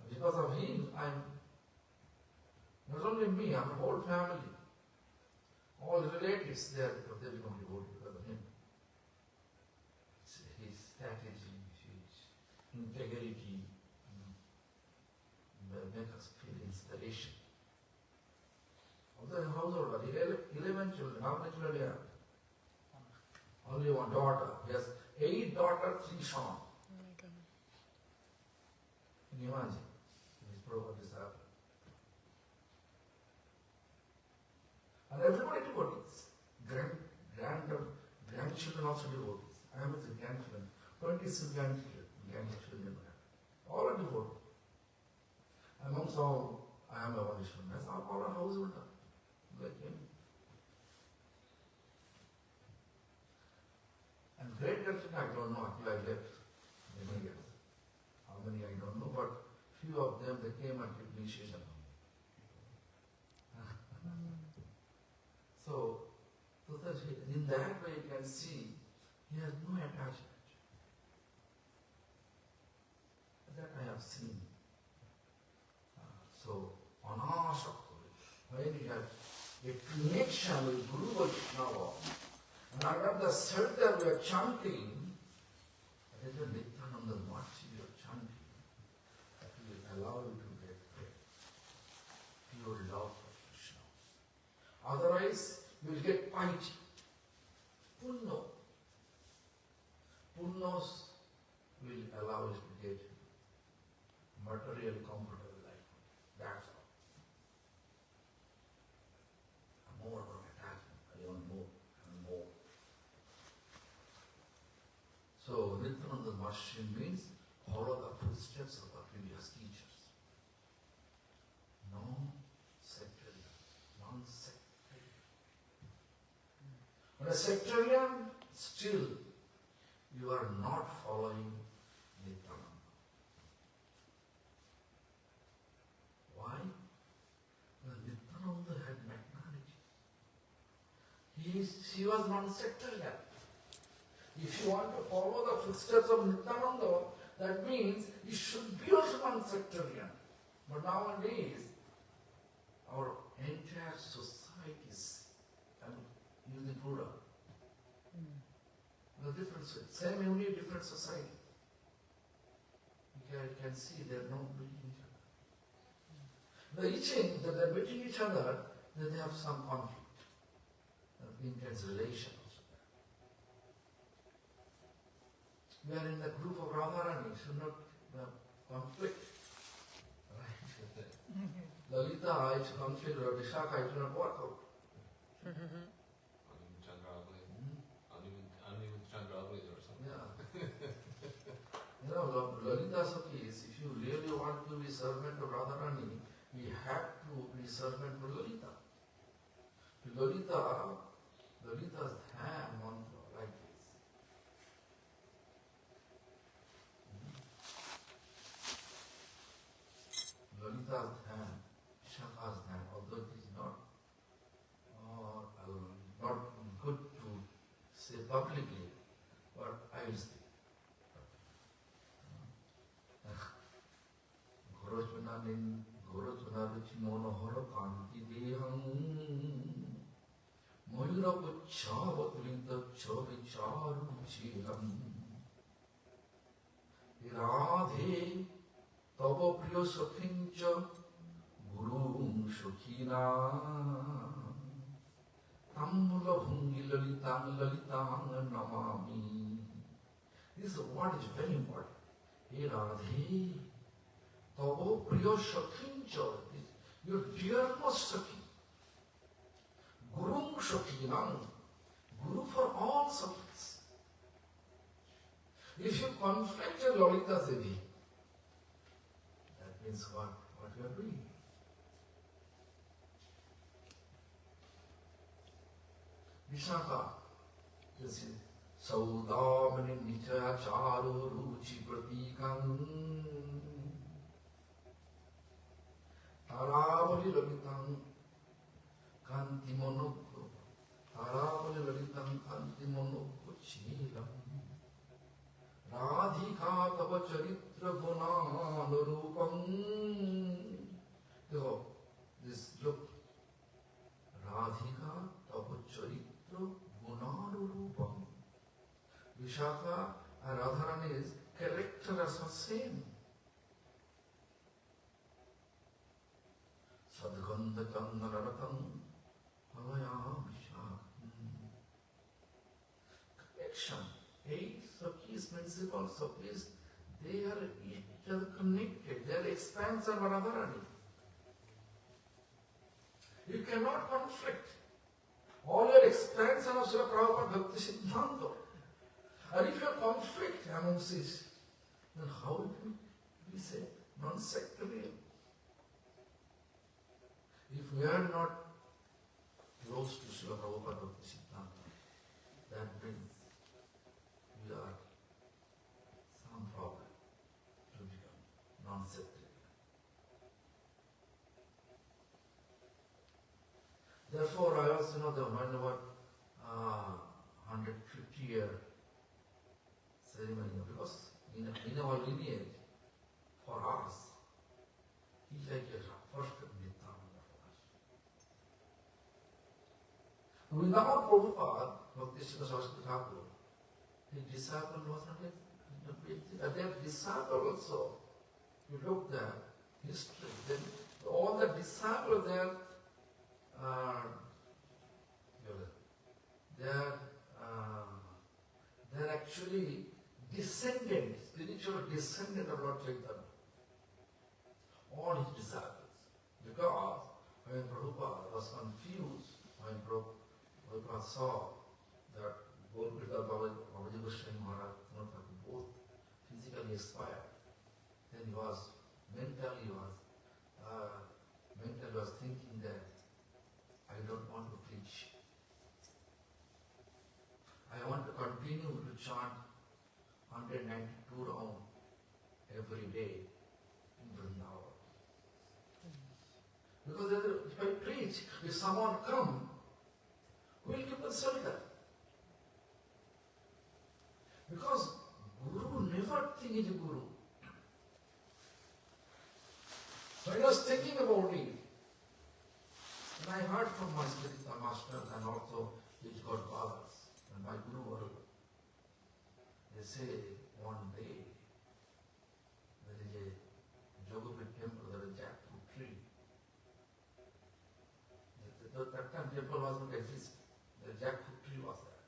Because of him, I'm not only me, I'm the whole family. All relatives there, because they become devoted because of him. It's his strategy, his integrity, make us feel inspiration. Although household, 11 children, how many children do you have? Only one daughter. He has 8 daughters, 3 sons. Oh my God. Can you imagine? His Prabhupada disciple. And everybody devotees. Grandchildren also devotees. I have with the grandchildren. 26 grandchildren. All are devotees. Amongst all, I am a one issue. That's all our household like him. And great grandchildren, I don't know, until I left many years. How many I don't know, but few of them, they came and took initiation. So that in that way you can see he has no attachment. That I have seen. So, anasakta, when you have a connection with Guru Vaishnava, and under the shelter we are chanting, that is the Nityananda Machi you are chanting, that will allow you to get pure love for Krishna. Otherwise, you will get piety. Punno. Punnos will allow us to get material comfortable life. That's all. More about attachment. I want more and more. So Nityananda Maharshi means follow the footsteps of our previous teachers. No sectarian, non-sectarian. But a sectarian, still you are not following Nityananda. Why? Because Nityananda had magnanimity. He was non-sectarian. If you want to follow the footsteps of Nityananda, that means you should be also non-sectarian. But nowadays, our entire society is using Buddha. The different, same only different society. You can see they are not meeting each other. The teaching that they are meeting each other, then they have some conflict, intense relation also there. We are in the group of Radharani, should not conflict. Right? Lalita, it's conflict, or Vishaka, it will not work out. You know, Lalita's case, if you really want to be servant of Radharani, we have to be servant of Lalita. Lalita's hand mantra like this. Lalita's hand, Shaka's hand, although it is not good to say publicly, but I will say. Gorochanaruchi monohara kanti deham Mayura puchava tulita chavicharu chiram Radhe tava priya sakhincha Guru Shukhina Tammula bhungi lalitang namami. This word is very important. Hey Radhe Tavo priya sakhincha, your dearmost sakhi. Guru Shakhinam, Guru for all sakhis. If you conflict your Lalita Devi, that means what you are doing. Vishaka, this is Saudamani Nicha Charo Ruchi Pratikam Taravali Lalitam Kanti Monoko Taravali Lalitam Kanti Monoko Chilam Radhika Tava Charitra Gunanurupam. This look. Radhika Tava Charitra Gunanurupam. Vishaka and Radharani's characters are same. Sadgandha Chandaratam Havaya Vishaka. Connection. 8 Sakis principles of this, they are each other connected. They are expansion of Radharani. You cannot conflict. All your expansion of Srila Prabhupada Bhakti Siddhanta. And if you conflict amongst this, then how it will be said? Non-sectarian. If we are not close to Srila Prabhupada Bhakti Siddhanta, that means we are some problem to become non-sectarian. Therefore, I also know the one about 150-year ceremony, because in our lineage, for us, he's like a perfect Nityananda for us. Without Prabhupada, Bhakti Saraswati Thakur, his disciple was not a their disciple also. You look at history, then all the disciples there they're actually descendants, spiritual descendant of Lord Chaitanya. All his disciples. Because when Prabhupada was confused, when Prabhupada saw that Gopinath, Babaji Goswami Maharaj, Thakur both physically expired, then he was mentally thinking that I don't want to preach. I want to continue to chant 192 rounds every day in Vrindavan. Because if I preach, if someone comes, who will give the shelter? Because Guru never think is a Guru. So I was thinking about it. And I heard from my spiritual master and also his godfathers and my Guru. They say one day there is a Jogapit temple, there is a jackfruit tree. That time temple was not exist. The jackfruit tree was there.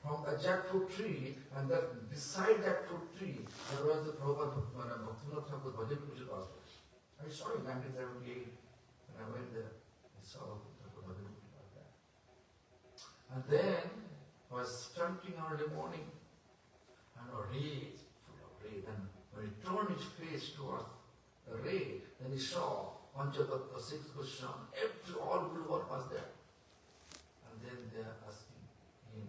From the jackfruit tree and that beside jackfruit tree there was the Prabhupada Bhakti Thakur Bhajan Puja was there. I saw it in 1978. I went there, I saw Thakur Bhajan like that. And then I was chanting early morning, and a ray, full of ray. Then when he turned his face towards the ray, then he saw Panchatattva, 6 Goswami, all Guru was there. And then they are asking him,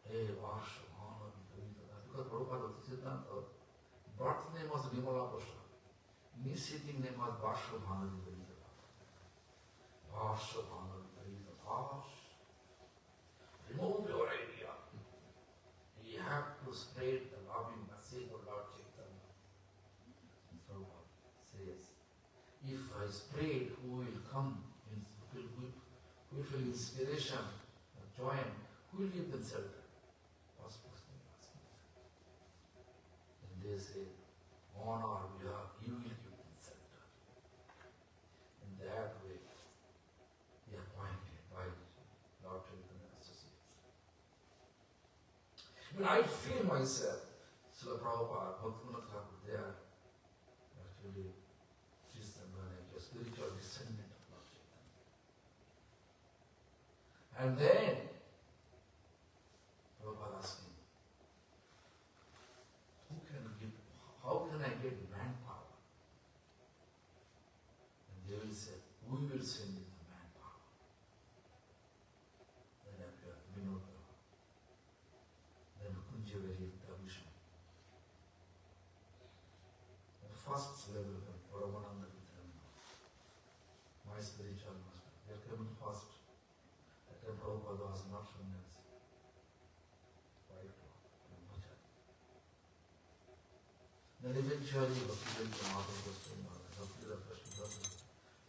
hey, Varsha, because Prabhupada was Siddhanta, birth name was Vimala Goswami, initiating name was Varsha Bhanavi. Varsha Bhanavi, remove your idea. You have to spread the loving message of Lord Chaitanya. Prabhupada says, if I spread, who will come, who will feel inspiration, join, who will give them shelter? First person asking. And they say, on our behalf, you will give them shelter. In that way, they are appointed by Lord Chaitanya Associates. When I feel myself, Srila Prabhupada, Bhakti Bibudha Bodhayan, they are actually Christian, a spiritual descendant of Lord Chaitanya. And then Prabhupada asked me, first level of Paramananda Vidyamana, my spiritual master. They came first. At the Prabhupada was not sannyasi. Right? Then eventually Bhakti Bibudha Bodhayan, Bhakti Bibudha,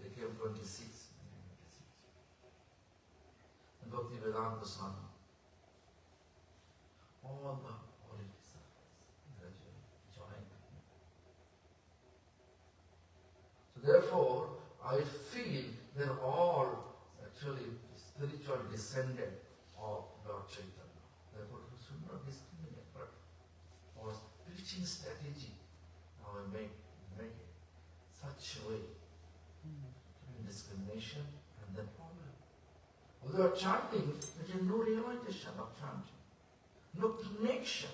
they came 26. And Bhakti Vedanta Swami, all the holy disciples gradually joined. So therefore, I feel they're all actually spiritual descendant of Lord Chaitanya. Therefore, we should not discriminate, but our preaching strategy, now I make it such a way, discrimination and then problem. Although chanting, there is no realization of chanting, no connection.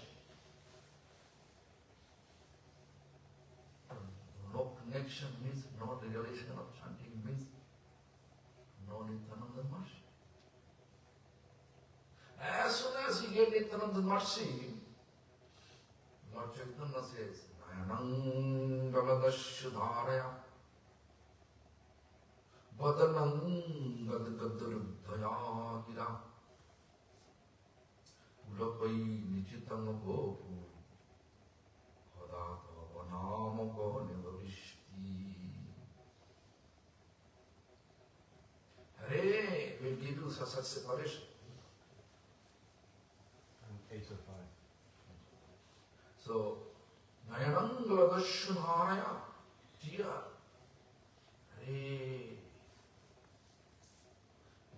No connection means no realization of chanting means no Nityananda mercy. As soon as you get Nityananda mercy, Lord Chaitanya says, Nayanam galadashyadharaya Vadanam gadgadrudhaya gira Ulapai nichitanga gopu Hadata vanamaka nevarishti. Hare will give you such separation. And 8 of 5. So, Nayanangala Dashunharaya, tear. Hare.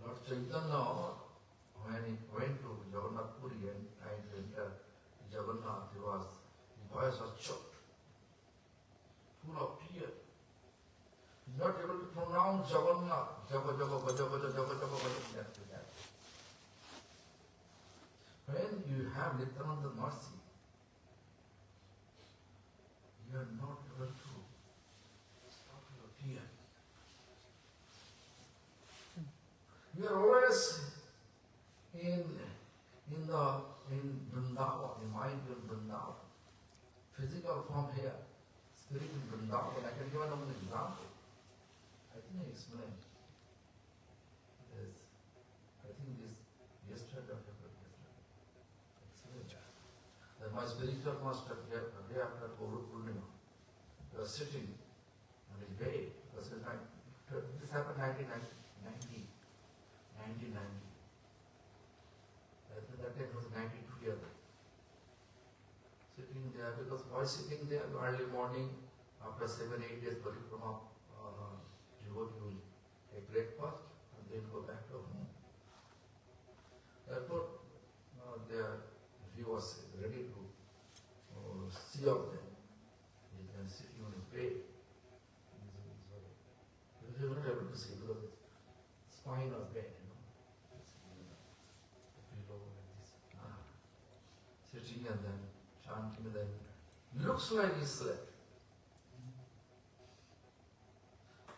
Lord Chaitanya, when he went to Jagannath Puri and tried to enter Jagannath, his voice was choked, full of tears. He is not able to pronounce Jagannath, Java Java Bhaja Bhaja Java Java Bhaja. When you have Nityananda mercy, you are not able to stop your tears. You are always in Vrindavan, in mind in Vrindavan. Physical form here, spirit in Vrindavan. I can give an example. I think I explained. Yes. I think this yesterday or explained. That my spiritual master here, a day after Guru Purnima, was sitting on his bed. This happened 1990. That time was 92 years. Sitting there, because why sitting there early morning after 7-8 days parikrama, devotee will take breakfast and then go back to home. Therefore, he was ready to see of them. He can sitting on a bed. He was not able to see because his spine was bent. Sitting and then chanting and then looks like he slept.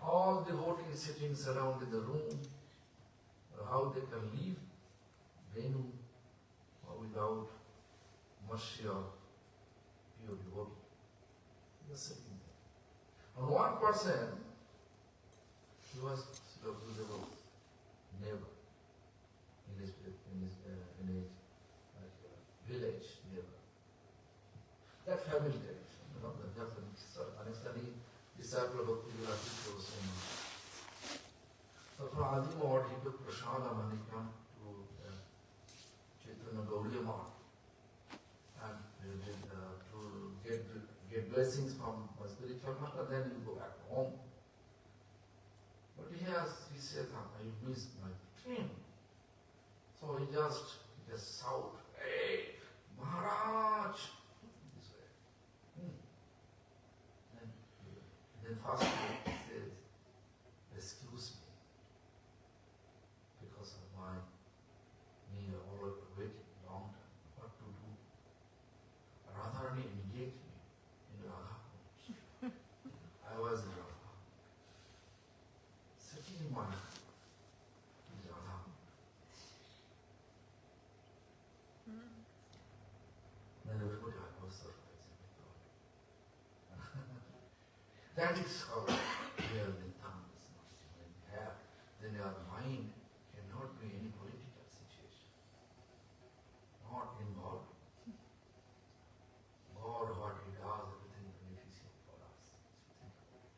All devotees sitting surrounding the room, how they can leave Venu without mercy of pure devotee. Just sitting there. And one person, he was Srila Gurudeva's neighbor in his village neighbor. That family tradition, the Japanese honestly disciple of Bhakti Bibudha Bodhayan. So from Adi Mord he took Prashadam and he came to Chaitanya Gaudiya Mart and to get blessings from my spiritual master, then you go back home. But he said, I missed my train. So he just shout, hey, Maharaj! This way. Then first he says, excuse me, because of me already waiting long time. What to do? Radharani engaged me in Radha. I was in Radha. Sitting in my Radha. Then everybody was surprised. That is how real Nityananda is not when you have, then your mind cannot be any political situation. Not involved. God, what He does, everything beneficial for us. Think about it.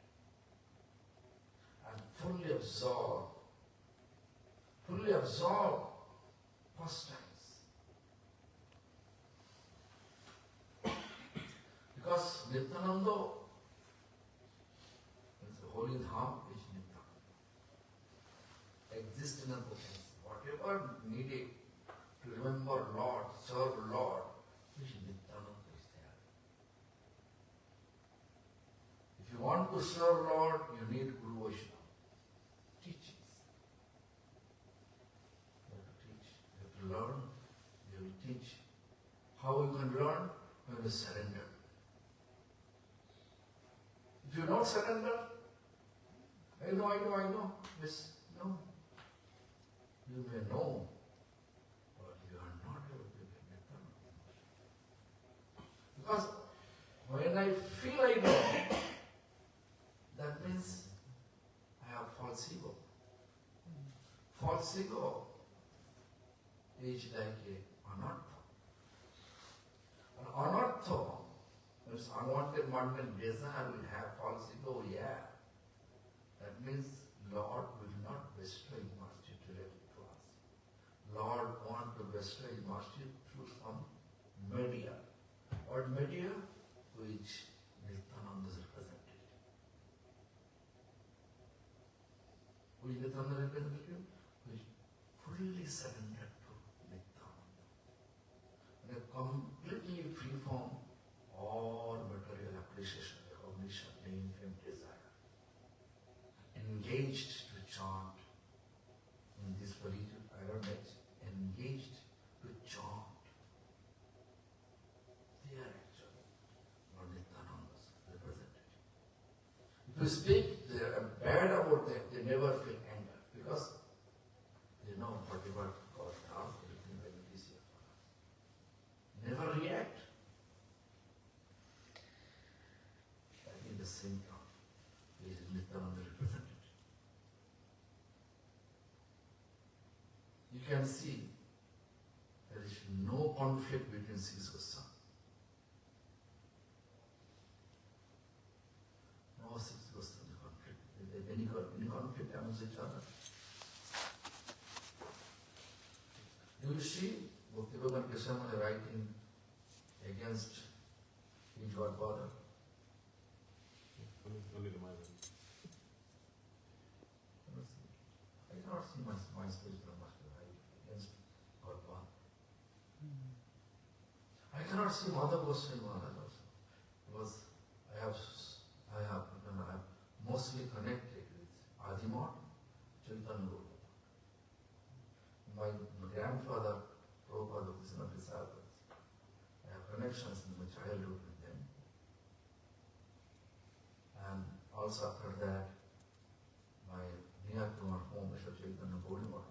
And fully absorb pastimes. Because Nityananda is the holy dham is Nityananda. Exists in a potency. Whatever needed to remember Lord, serve Lord, which Nityananda is there. If you want to serve Lord, you need Guru Vaishnava. Teachings. You have to teach. You have to learn. You will teach. How you can learn? When you surrender. If you don't surrender, I know. Yes, no. You may know, but you are not able to get Nityananda. Because when I feel I know, that means I have false ego. False ego is like a anartha. An anartha means unwanted mundane desire will have false ego, yeah. That means Lord will not bestow His mercy directly to us. Lord wants to bestow His mercy through some media. What media? Which Nityananda is represented. Which Nityananda represented? Which fully surrendered to Nityananda. And are completely free from all material appreciation, recognition, name, fame, desire. Engaged to chant in this religious pilgrimage, engaged to chant. They are actually not Nityananda's representative. If you speak bad about them, they never feel anger because they know whatever God does, everything will be easier for us. Never react. In the same time, is Nityananda represented. You can see there is no conflict between six Goswami. No six Goswami conflict. Any conflict amongst each other. You will see Bhakti Bibudha Bodhayan writing against his godfather. Only the mind. I cannot see my spiritual master against Godfather. I cannot see Mother Goswami Maharaj also. Because I have mostly connected with Adimot, Chaitanya Guru. My grandfather, Prabhupada, is not disciples. I have connections in my childhood with them. And also after that, my near to our home, Mr. Chaitanya Gaudiya.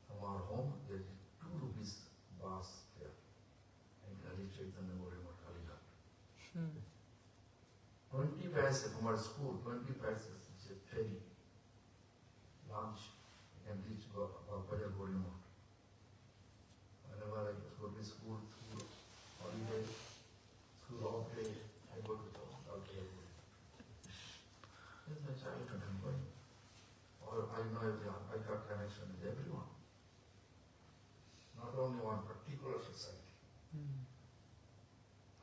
From our home, there is 2 rupees bus there. And Hari Chaitanya Gaudiya Harikatha. 20 paise from our school, 20 paise is a ferry. Lunch, you can reach Bhakti Gaudiya. Whenever I go to school, holiday, school off day, I go to the Bhakti Gaudiya. This is my childhood I'm going. Or I know everyone, I got connection with everyone. Not only one particular society.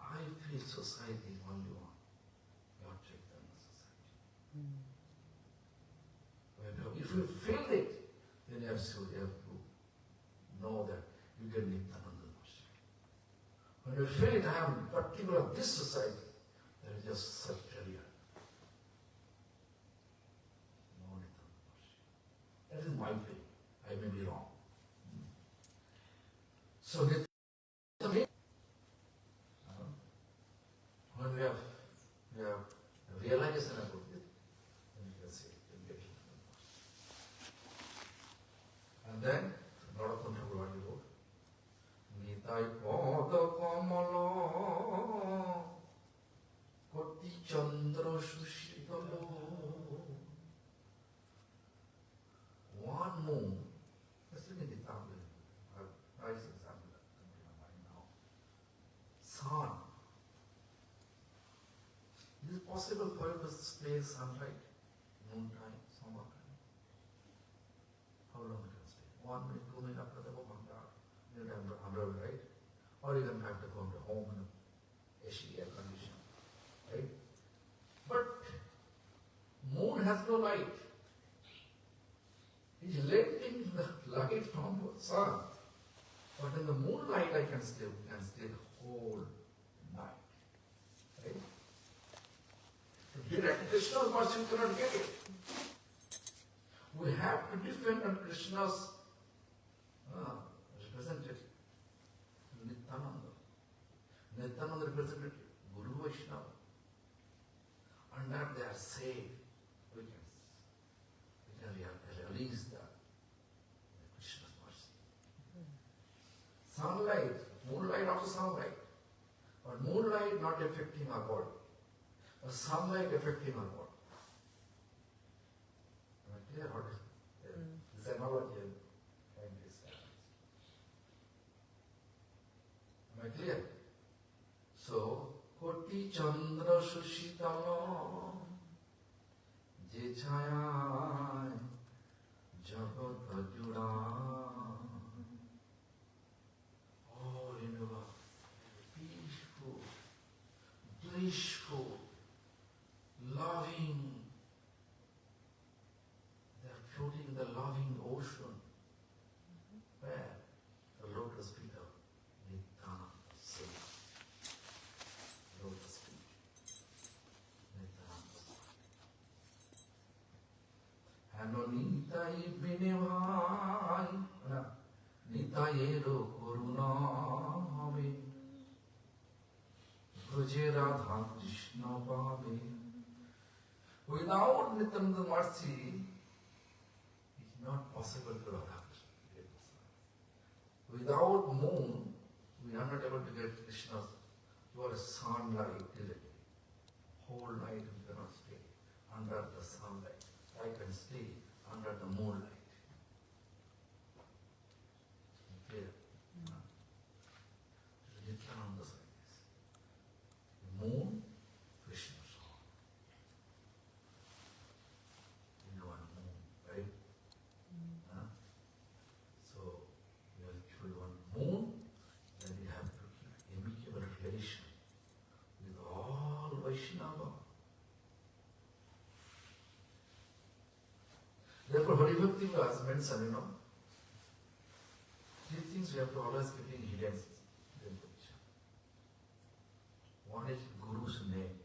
I feel society is only one. Not Chaitanya society. If you feel it, then you have to know that you get Nityananda Darshan. When you feel it, I am particular this society, there is just such career. No Nityananda Darshan. That is my feeling. I may be wrong. So Nityananda, when we have realization about it, then you can see it, you get it. And then, Narottam Thakur what he wrote, Nitai Pada Kamala Chandra Sushitalo. One moon, let's look at the example. Nice example coming to my mind now. Sun. Is it possible for you to stay sunlight, noontime, summertime? How long it can stay? 1 minute, 2 minutes after the moment, you have to umbrella, right? Or you can have to go to home in AC air condition, right? But moon has no light. It's letting the light from the sun. But in the moonlight I can stay the whole night. Right? Direct Krishna's mercy you cannot get it. We have to depend on Krishna's representative, Nityananda. Nityananda representative, Guru Vaishnava. And that they are saved. We can release the Krishna's mercy. Sunlight, moonlight also sunlight. But moonlight not affecting our body. But sunlight affecting our body. Am I clear? What is this analogy and this am I clear? So, Koti Chandra Sushitala Je Chaya Jagat Jura. All in a peaceful, blissful, loving. They are floating in the loving ocean. Where? The lotus feet of Nityananda Seva. Lotus feet. Nityananda. And on Nitai Binevai, Nitai Ro Koruna Ame, Braje Radha Krishna Bhave. Without Nityananda's mercy, it is not possible to Radha Krishna. Without moon, we are not able to get Krishna's. You are a sunlight directly. Whole night we cannot stay under the sunlight. I can stay under the moonlight. Clear? Nityananda's like this. The moon, Krishna saw. You know one moon, right? So, you have to choose one moon, then you have to keep amicable relation with all Vaishnava. Therefore, Harikatha was mentioned, three things we have to always keep in hidden. One is Guru's name.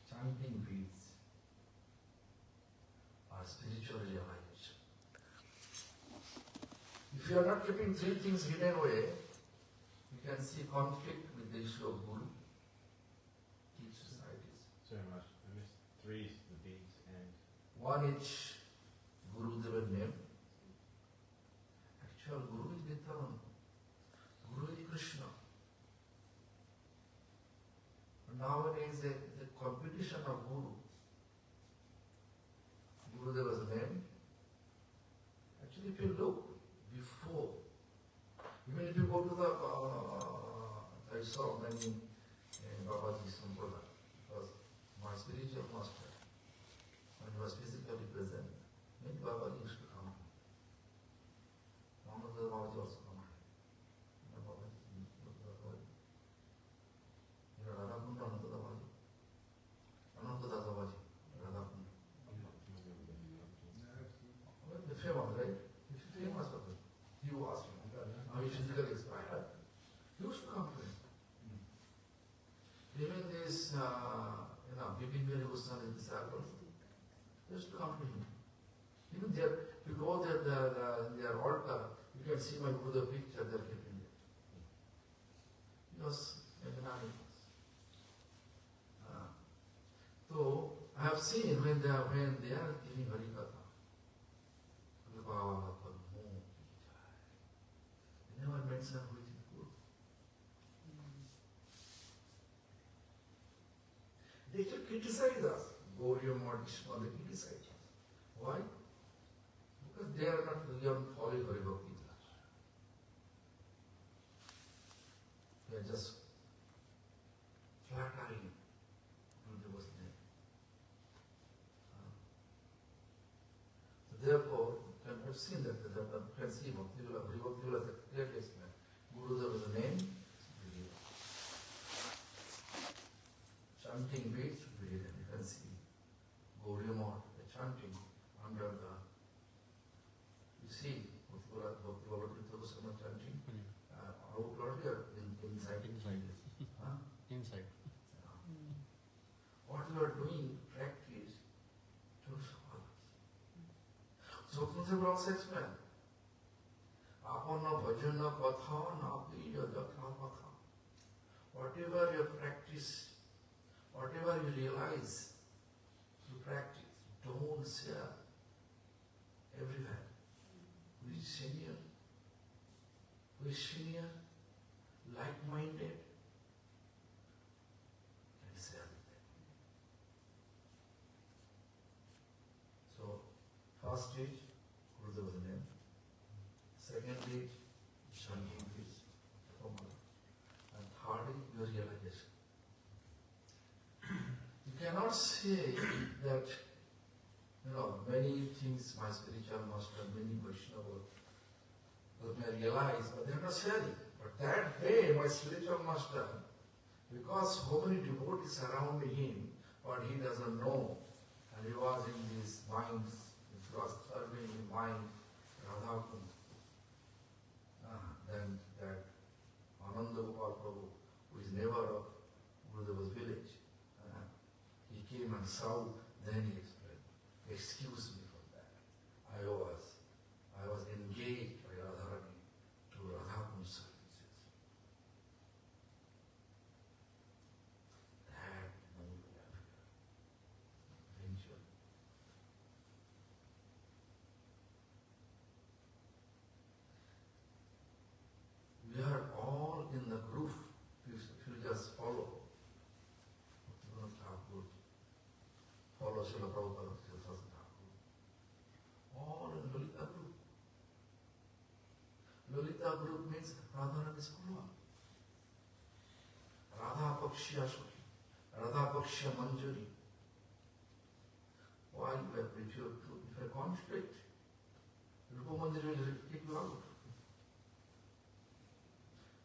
Chanting beads or spiritual realization. If you are not keeping three things hidden away, you can see conflict with the issue of Guru, each societies. Sorry, Master, I missed three, the beads and... One is Guru Deva's name. Actual Guru is Nityananda. Guru is Krishna. But nowadays the competition of Guru. Guru Deva's name. Actually, if you look before, even if you go to the, I saw many Babaji Sampradaya, because my spiritual master, when he was physically present, many Babaji used to come. One of the Babaji also come. Radhakunda Ananta Babaji. Ananta Babaji. Radhakunda. Well, the famous, right? He's famous person. He was, now he physically expired. He used to come to him. Even this, Bibin Goswami's disciples, they used to come to him. Even there, if you go there, their altar, you can see my Buddha picture they're keeping there. He was magnanimous. So, I have seen when they are giving Harikatha, they never mention who is Guru. They should criticize us. Gaudiya Madhishma, they criticize us. Why? Because they are not following Harikatha. They are just flattering Gurudeva's name. So therefore, you have seen that, you can see Bhakti Bibudha clearly explained. Gurudeva's name is Gaudiya. Chanting beats Gaudiya. You can see Gaudiya Math, the chanting under the, you see Bhakti Bibudha Bodhayan chanting, out earlier inside. Huh? Inside. What you are doing, practice, to others. So Gopinath will also explain. Apana bhajana katha na priya jatha katha. Whatever you practice, whatever you realize through practice, don't share everywhere. Who is senior, like-minded, and share with them. So, first stage, Gurudeva's name. Second stage, chanting his formula. And third is your realization. You cannot say that, many things my spiritual master, many Vaishnavas may realize, but they are not sharing. But that day, my spiritual master, because so many devotees surround him, but he doesn't know, and he was in his mind, he was serving in mind, Radha Kund. Then that Ananda Gopal Prabhu, who is neighbor of Gurudeva's village, he came and saw, then he explained, excuse me for that. I was engaged by Radharani to Radha Kund services. That moved eventually. We are all in the group. If you just follow Thakur, follow Srila Prabhupada, Thakur, all in Lolita group. Lolita group means Radharani's Guru. Radha Pakshya Sukhi, Radha Pakshya Manjari. Why you have preferred to, if a conflict, Rupa Manjari will kick you out.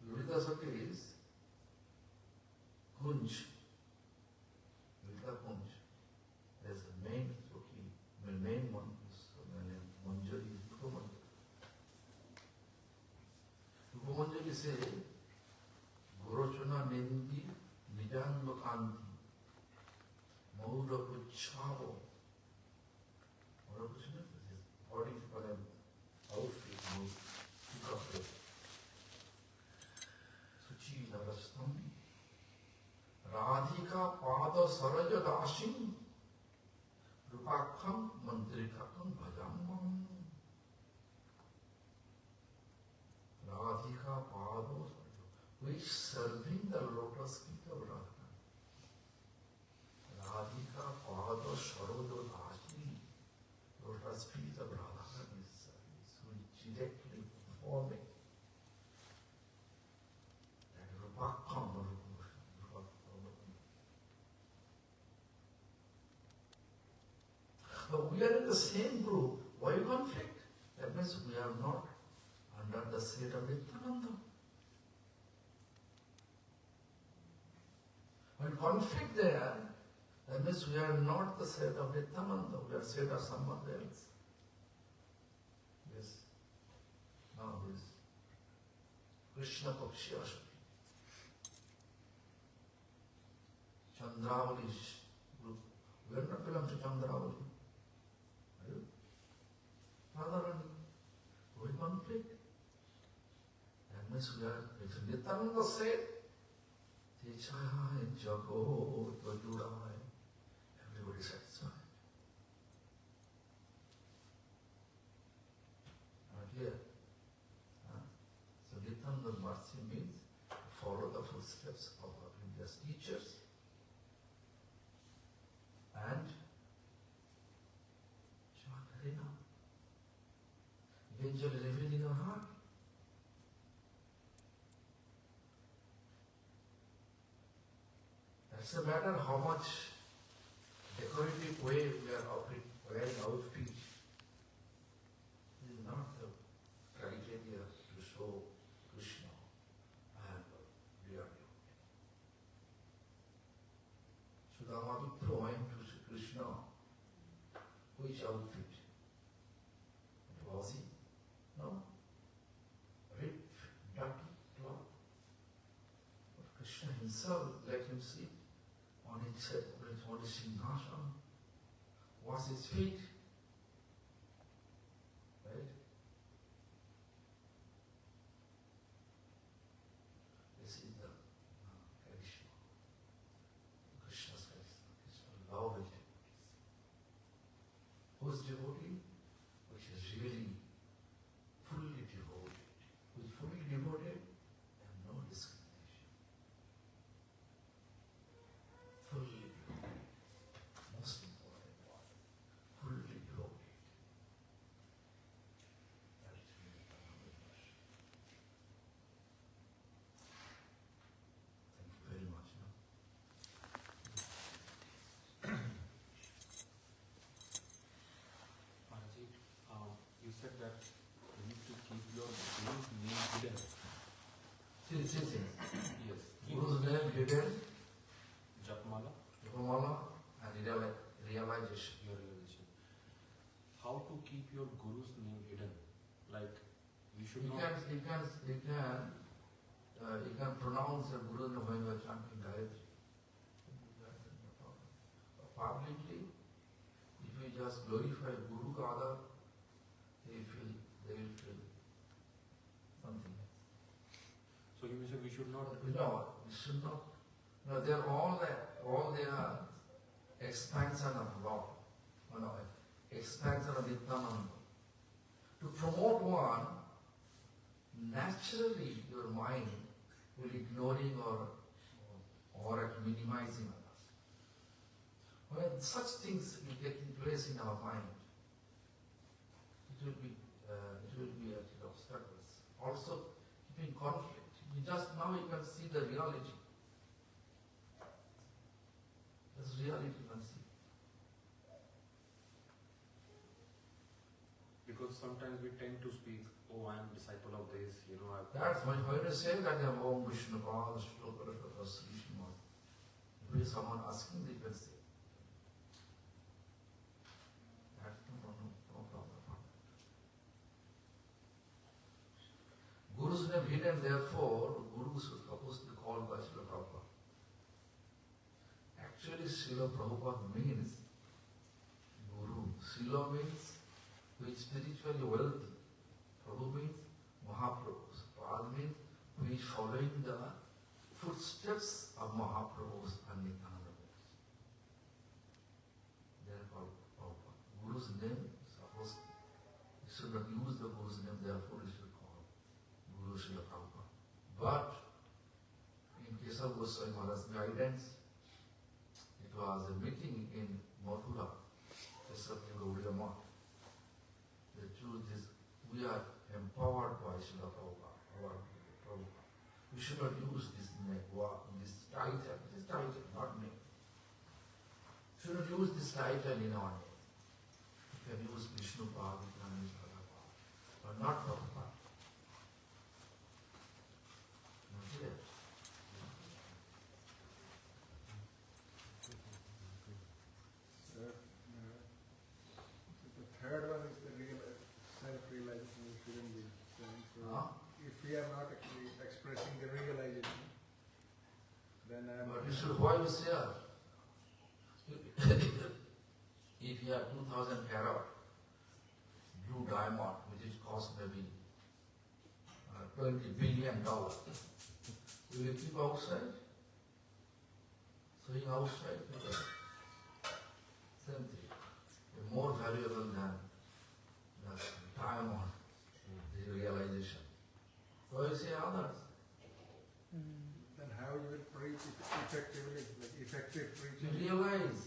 Lolita Sukhi is Kunj. Lolita Kunj. There's a main Sukhi, the main one is Manjari is Rupa Manjari. Rupa Manjari says, Gorochana Nendi Nijanga Kanti Maura Puchavo. Maura Puchavo is his body for an outfit, pick up it. Suchi Narastam Radhika Pada Saraja Dashim Rupakham Mantrikakam Bhajamam Radhika Pada, who is serving the lotus feet of Radha. Radhika Pada Saroja Dashim, lotus feet of Radha is service, who is directly performing that Rupakham. But we are in the same group. Why conflict? That means we are not under the shade of Nityananda. When conflict there, that means we are not the shade of Nityananda. We are shade of someone else. Yes. Now this Krishna Pakshya Chandravali group. We are not belong to Chandravali. Radharani, we conflict. That means we are, if Nityananda said, Tichai Jago Vajurai, everybody satisfied. Not here. So Nityananda mercy means follow the footsteps of our previous teachers It's a matter how much decorative way we are wearing outfit. This is not the criteria to show Krishna and dear devotee. Sudhamapitra went to see Krishna. Which outfit? Was he? No. Ripped, dirty cloth. But Krishna himself let him sit on his head, on his Singhasana, wash his feet. Right? This is the charisma. Krishna's charisma. Krishna love his devotees. Whose devotee? Which is really fully devoted. Who is fully devoted and no discrimination. Fully devoted. Most important part. Fully devoted. That is really Bhagavad. Thank you very much. No? Maharaji, you said that you need to keep your guru's name hidden. See. Yes. Guru's name hidden, Japmala, Upamala, and realization. your realization. How to keep your guru's name hidden? Like, we should You not. can pronounce the Guru name when you are chanting directly. Publicly, if you just glorify Guru Kada, they will feel something else. So you say we should not. No, we should not. No, they are all they are expansion of Lord. Expansion of Nityananda. To promote one, naturally your mind will ignoring or minimizing others. When such things will taking place in our mind, it will be actually obstacles. Also keeping conflict. Just now you can see the reality. This reality you can see. Because sometimes we tend to speak, oh, I am disciple of this, That's when you say that they are Om Vishnu Pada Shloka Solution. If someone asking, they can say. That's no problem. Guru's name hidden, therefore, Guru is supposed to be called by Srila Prabhupada. Actually, Srila Prabhupada means Guru. Srila means who is spiritually wealthy. Prabhu means Mahaprabhus. Prabhupada means who is following the footsteps of Mahaprabhus and Nityananda. Therefore, Prabhupada. Guru's name is supposed to, you should not use the Guru's name, therefore you should call Guru Srila Prabhupada. But in case of Goswami Maharaj's guidance, it was a meeting in Mathura, Gaudiya Math. They choose this. We are empowered by Srila Prabhupada. We should not use this name, this title, not name. We should not use this title in our name. We can use Vishnu Pada, we can use Prabhupada, but not Prabhupada. Not here. The third one is the self-realization we shouldn't be saying. So if we are not actually expressing the realization, then But you should, why you say that? If you have 2,000 carat blue diamond, which is cost maybe $20 billion, you will keep outside? So you outside, because same thing. It's more valuable than the diamond, the realization. So you say others. then how you will preach it effectively, like effective You preaching. realize,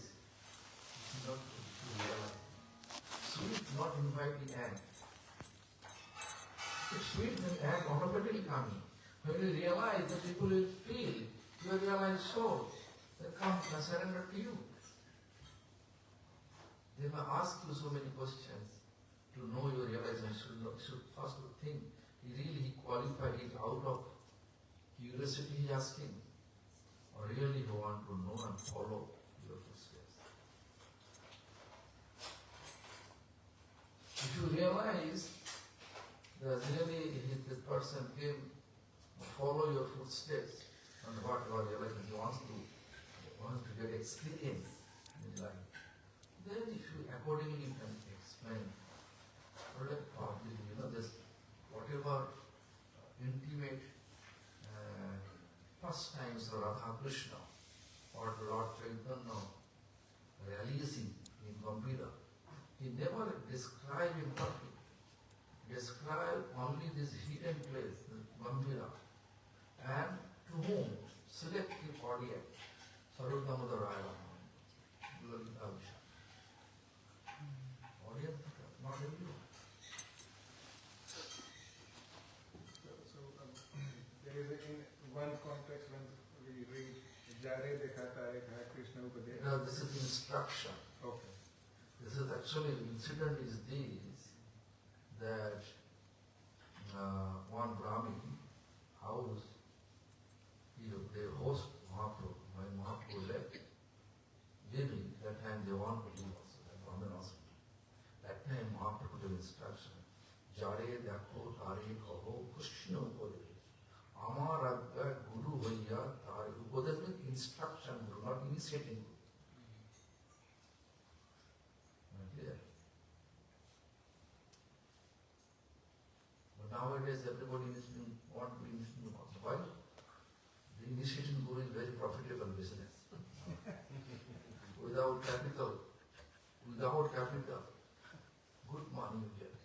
not to realize. Sweet not inviting act. The sweet act automatically coming. When you realize, the people will feel, you realize so. They come and surrender to you. They may ask you so many questions to know your realization. Should first think, he qualified it out of curiosity he is asking, or really he want to know and follow your footsteps. If you realize that really this person came to follow your footsteps and what you are realizing he wants to get experience in life, then if you accordingly can explain, this whatever intimate pastimes of Radha Krishna or Lord Chaitanya realizing in Gopinath, he never described in public. Describe only this hidden place, Gopinath, and to whom? Selective audience. Sarvadamodar Raya. Audience, not everyone. There is in one context when we read Jare Dekhata Hai Krishna Upadesh. No, this is instruction. Okay. This is actually, the incident is this, that one Brahmin house, they host Mahaprabhu. When Mahaprabhu left, leaving, that time they want to leave also, the Brahmin hospital. That time Mahaprabhu gave instruction, Jare Dekho Tare Kaho Krishna Upadesh. Amar Agga Guru Vaya Tare. Upadesh means instruction, Guru, not initiating. Clear? But nowadays everybody want to be initiating. Why? The initiating Guru is very profitable business. Without capital, good money you get.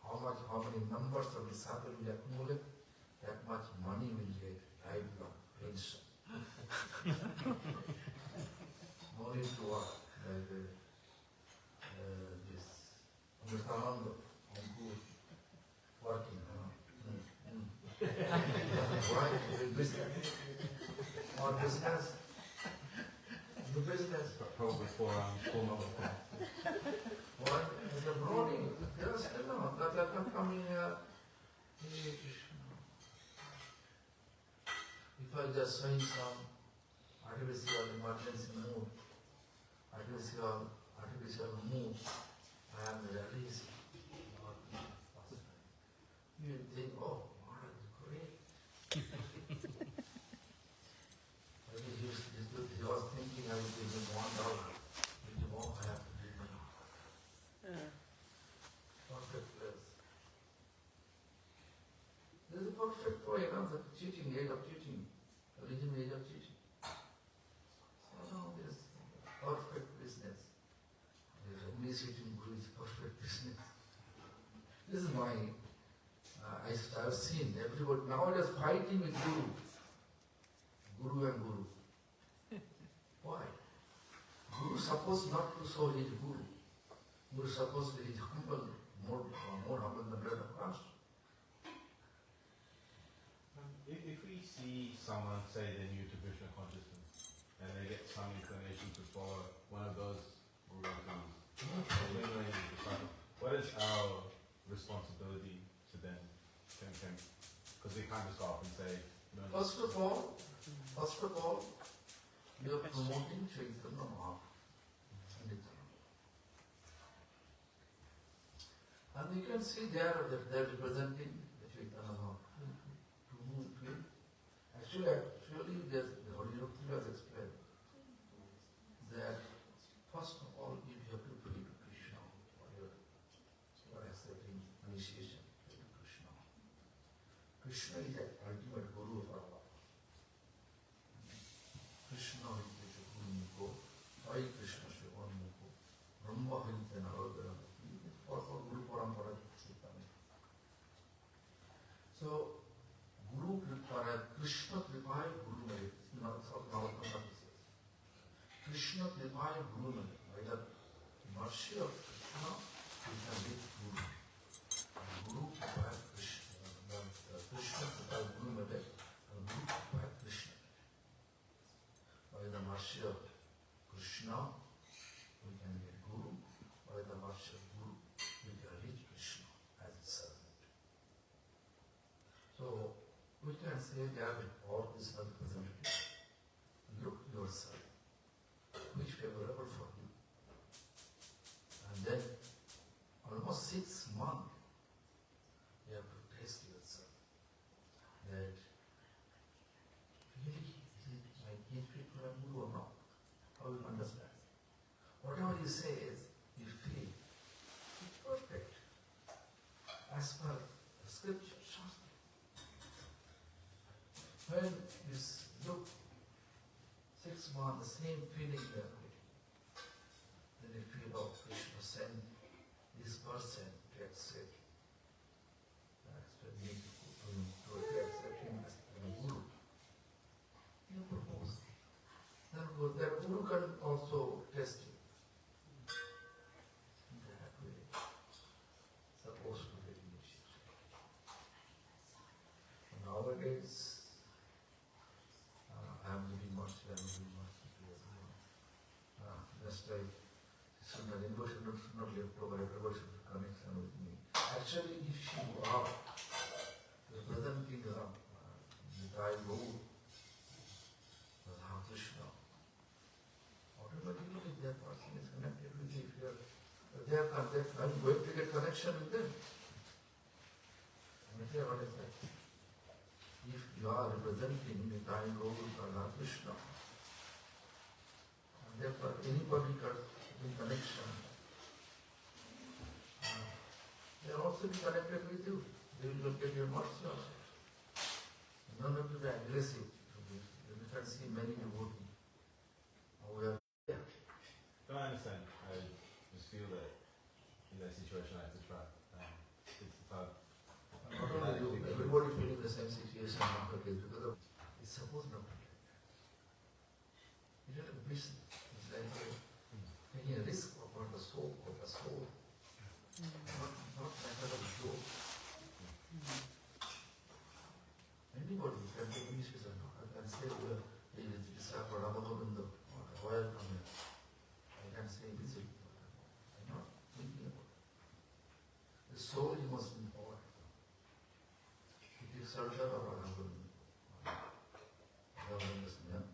How many numbers of disciples will accumulate, that much money will get lifelong pension. No need to work like this Amritananda, working. Why? Business. Or business. The business. Probably for full number. Why? The brooding. They are still not. That are not coming here. Hey, Krishna. If I just saying some artificial emergency mood, artificial mood, I am releasing. You think, oh, Maharaj is great. He was thinking I would give him $1. I have to give money. Perfect place. This is a perfect way, the cheating, age of cheating. Religion, age of cheating. So this perfect business. This initiating Guru is perfect business. This is my, I've seen everybody nowadays fighting with Guru. Guru and Guru. Why? Guru is supposed not to show his Guru. Guru is supposed to be humble, more humble than bread of crust. If we see someone say they're new to Krishna consciousness and they get some inclination to follow one of those gurus, what is our responsibility to them? Because they can't just go up and say, no. First of all, you are promoting Chaitanya Mahaprabhu. And you can see there that they are representing the Chaitanya Mahaprabhu. Actually, the Holy Bhakti has explained that first of all, you have to pray to Krishna for accepting initiation to Krishna. Krishna is the ultimate Guru of our life. Krishna is the Guru Muko, Sai Krishna Shivan Muko, Brahma Hinte Narodara. For Guru Parampara. So, Guru Kripaya, Krishna Kripaya Guru Mere. Krishna Kripaya Guru Mere. By the mercy of Krishna, we can live Guru. Guru Kripaya Krishna. Krishna Kripaya Guru Mere. Guru Kripaya Krishna. they have all this representative. Look yourself, which favorable for you. And then almost 6 months, you have to test yourself that really is my hatred for a guru or not? How you understand? Whatever he says, you feel it's perfect as per the scripture, Shastra. When you look 6 months, the same feeling you are getting, then you feel, oh, Krishna sent this person to accept, me to accept him as a guru. You propose. That guru can also test you. That way, supposed to get initiated. Nowadays, I am living much. Just like, anybody should not live over, everybody should have connection with me. Actually, if you are representing the Thy Lord, Krishna, automatically that person is connected with you. If they are connected, I'm going to get connection with them. Understand what is that? If you are representing the Thy Lord, Krishna, and therefore anybody got in connection, they will also be connected with you. They will get your mercy also. You don't have to be aggressive. You can see many devotees. We are there. No, I understand. I just feel that in that situation I have to try. It's hard. Not only you, everybody feeling the same situation nowadays because of, it's supposed not to be. It's like a business. It's like taking a risk about the soul, not matter of the soul. Anybody can take initiation. I can say, it's a Prabhupada, why I come here? I can say this. I'm not thinking about it. The soul you must be forward. It is shelter or I will understand.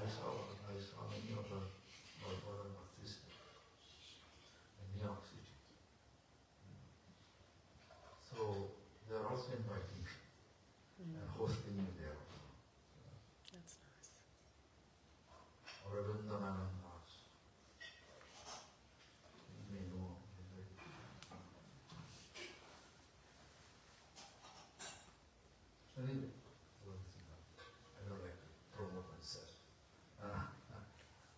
I saw many of the brother and sister in New York City. So they are also inviting and hosting me there also. That's nice. Or Vrindavan Nas. You may know. Anyway, I don't like to promote myself.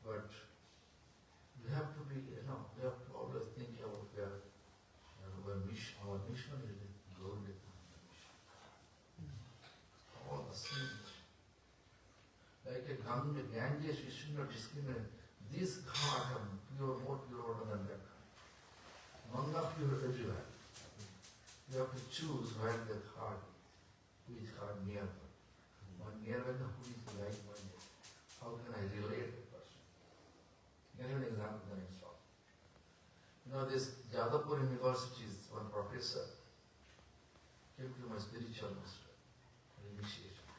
But we have to be, we have to always think about our mission is Gaudiya. All the same. Like a Ganges, we should not discriminate. This ghat are pure, more pure water than that. Ganga pure everywhere. You have to choose where the ghat, who is ghat nearby. One nearby, who is like-minded. How can I relate to the person? Give an example, the next one. This Jadavpur University's one professor came to my spiritual master for initiation.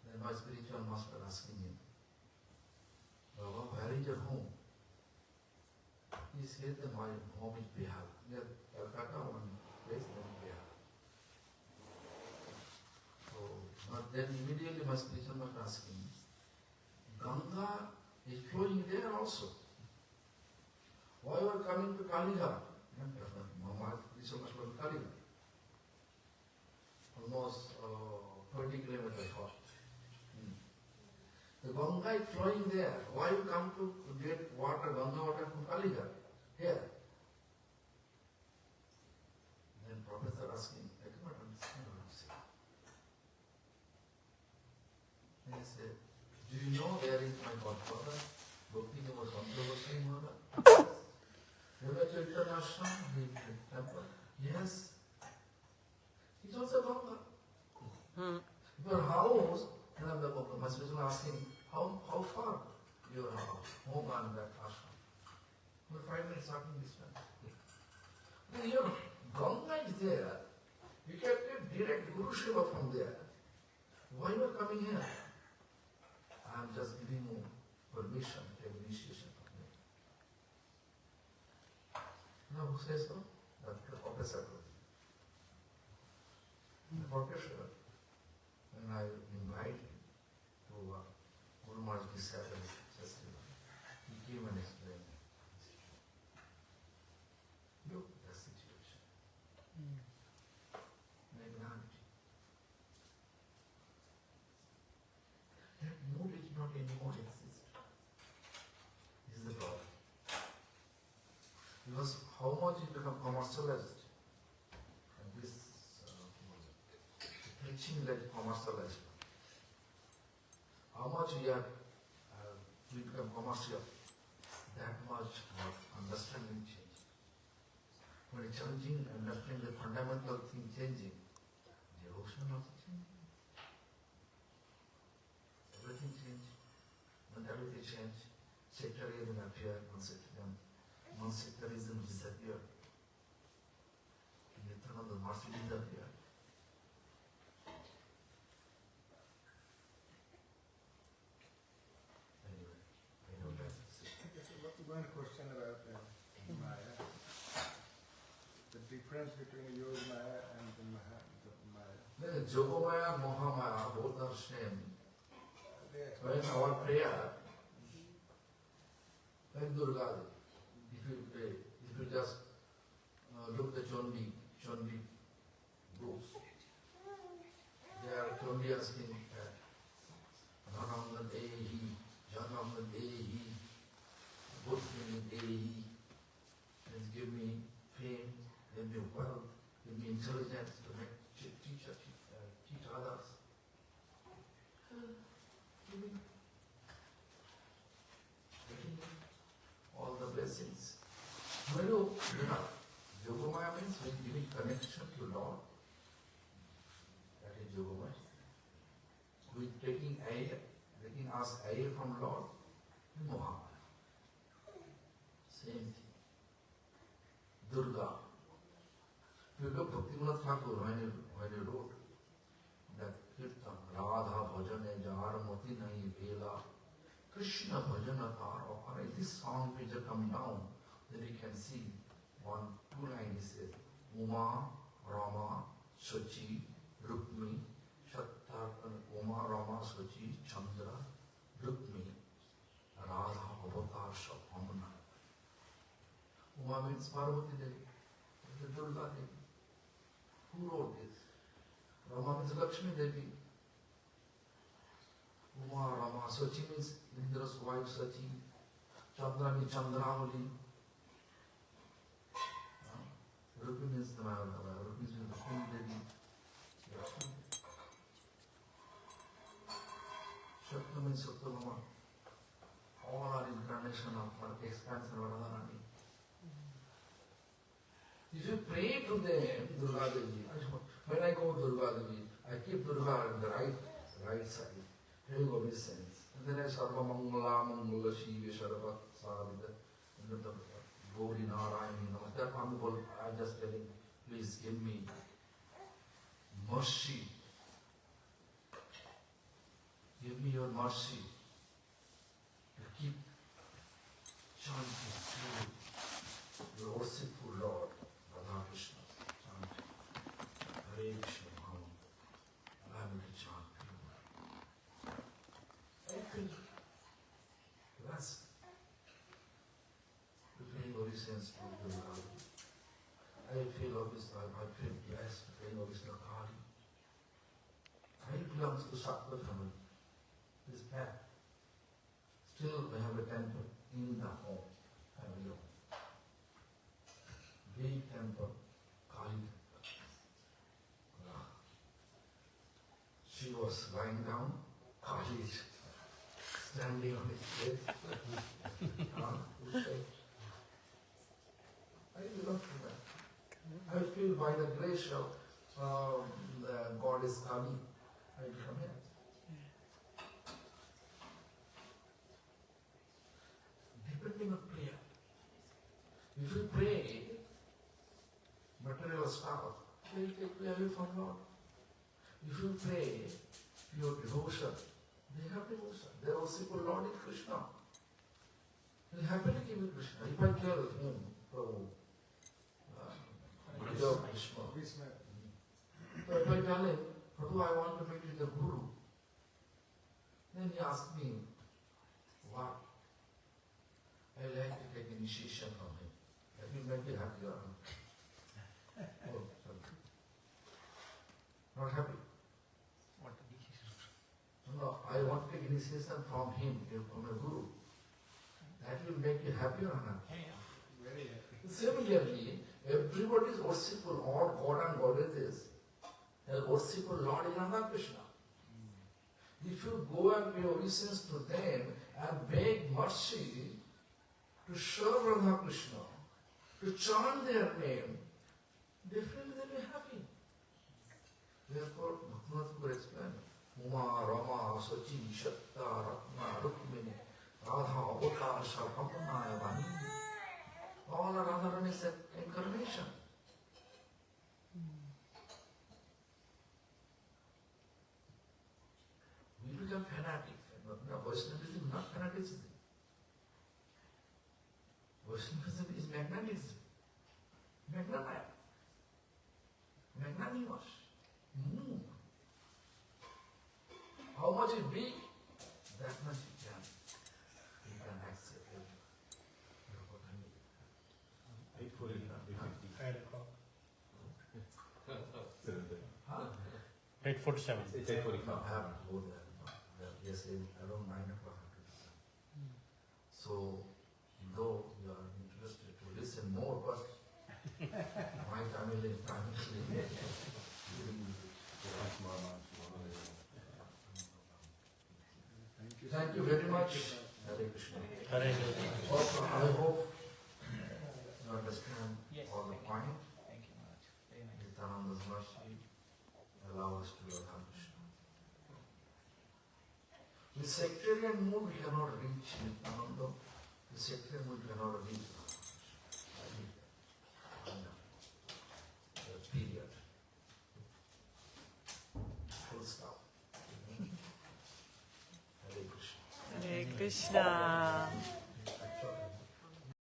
Then my spiritual master asking him, Baba, where is your home? He said that my home is Bihar. Near Harikatha, one place named Bihar. So, but then immediately my spiritual master asking, Ganga is flowing there also. Why you are coming to Kalighar? My spiritual master was Kalighar. Almost 20 kilometers off. The Ganga is flowing there. Why you come to get water, Ganga water from Kalighar? Here. Then professor asking, I cannot understand what you say. Then he said, do you know there is my godfather, Bhakti Bibudha Bodhayan? Remember International temple? Yes. He's also Ganga. Your house, and my spiritual asking, how far your home and that ashram? For 5 minutes talking this one. Your Ganga is there. You direct Guru Seva from there. Why you are coming here? I am just giving you permission, take initiation from me. Now who says so? That's the professor. The professor, when I invite him to Guru Maharaj disciple festival, he came and explained. Look at the situation. Magnanimity. That knowledge not anymore exists. This is the problem. Because how much it become commercialized, and this preaching like commercialized. How much we become commercial, that much our understanding changes. When it's changing, understanding the fundamental thing changing, devotion also changing. Everything changes. Mentality change. Sectarianism appear, non-sectarism disappear. Nityananda mercy disappear. Anyway, I know that. One question about Maya. The difference between Yoga Maya and the Maya. Yogamaya, Mohamaya, both are same. When our prayer, like Durga, if you pray, if you just look at Chondi books, they are Chondi asking, Dhanamdan Ehi, Janamdan Ehi, good meaning Ehi, and give me fame, give me wealth, give me intelligence to make teach others. Giving all the blessings. When you Yogamaya means when giving connection to Lord. That is Yogamaya. With taking air, taking us air from Lord, Mohammed. Same thing. Durga. If you look at Bhakti Bibudha Thakur when you wrote that Kirtan, Radha Bhajane Jar Mati Nahi Vela, Krishna Bhajana Tar, and this song which has come down, then you can see two lines. He says, Uma, Rama, Sochi, Rukmi, Shattarpan, Uma, Rama, Sochi, Chandra, Rukmi, Radha, Avatar, Shapamana. Uma means Parvati Devi, the Durga Devi. Who wrote this? Rama means Lakshmi Devi. Uma, Rama, Sochi means Indra's wife Sachi. Chandra means Chandravali. Rukmi means the Rukmi means the Queen Devi. Shakti means Satyabhama. All are incarnation of expansion of Radharani. If you pray to them, Durga Devi, when I go to Durga Devi, I keep Durga on the right side. Here you go, this sense. And then I Sarva Mangala, Mangala, Shiva, Sarva, Sarvita, and the Gauri Narayani, that one I'm just telling, please give me mercy. Give me your mercy to keep chanting to your worshipful Lord, Radha Krishna, chanting Hare Krishna, allow me to chant pure. I feel blessed to playing obeisance to the Lord. I feel blessed to playing obeisance to Kali. I belong to Sattva family. This path. Still we have a temple in the home. Family home. Big temple, Kali temple. She was lying down, Kali is standing on his bed. I belong to that. I feel by the grace of the goddess Kali, I come here. Depending on prayer. If you pray material stuff, they will take away from Lord. If you pray pure devotion, they have devotion. They are worshipful Lord is Krishna. They happily give you Krishna. If I tell him, Prabhu, Krishna. So if I tell him, Prabhu, I want to meet with the Guru, then he asks me, what? I like to take initiation from him. That will make me happy or not? Oh, sorry. Not happy. No, I want to take initiation from him, from a Guru. That will make you happy or not? Very happy. Similarly, everybody is worshipful, all God and goddesses. They are worshipful Lord is Radha Krishna. If you go and pay obeisance to them and beg mercy to serve Radha Krishna, to chant their name, definitely they will be happy. Therefore, Bhakti explained, Uma, Rama, Sachi, Shakta, Ratna, Rukmini, Radha, Avatar, Sarvapana, Vani. All are Radharani's incarnation. We become fanatic. No, Vaishnavism is not fanaticism. Vaishnavism is magnetism. Magnanimous. Move. How much it be, that much you can accept it. 8:40, 8:50. 8:47. It's 8:45. I have to go there. Yes, around 9 o'clock. So, though you are interested to listen more, but my family. Thank you very much. Hare Krishna. Hare Krishna. Also, I hope you understand Yes, all the point. Thank you much. Very nice. Nityananda's mercy allow us to love Krishna. With sectarian mood we cannot reach Nityananda. With sectarian mood we cannot reach the period. Full stop. Hare Krishna. Hare Krishna.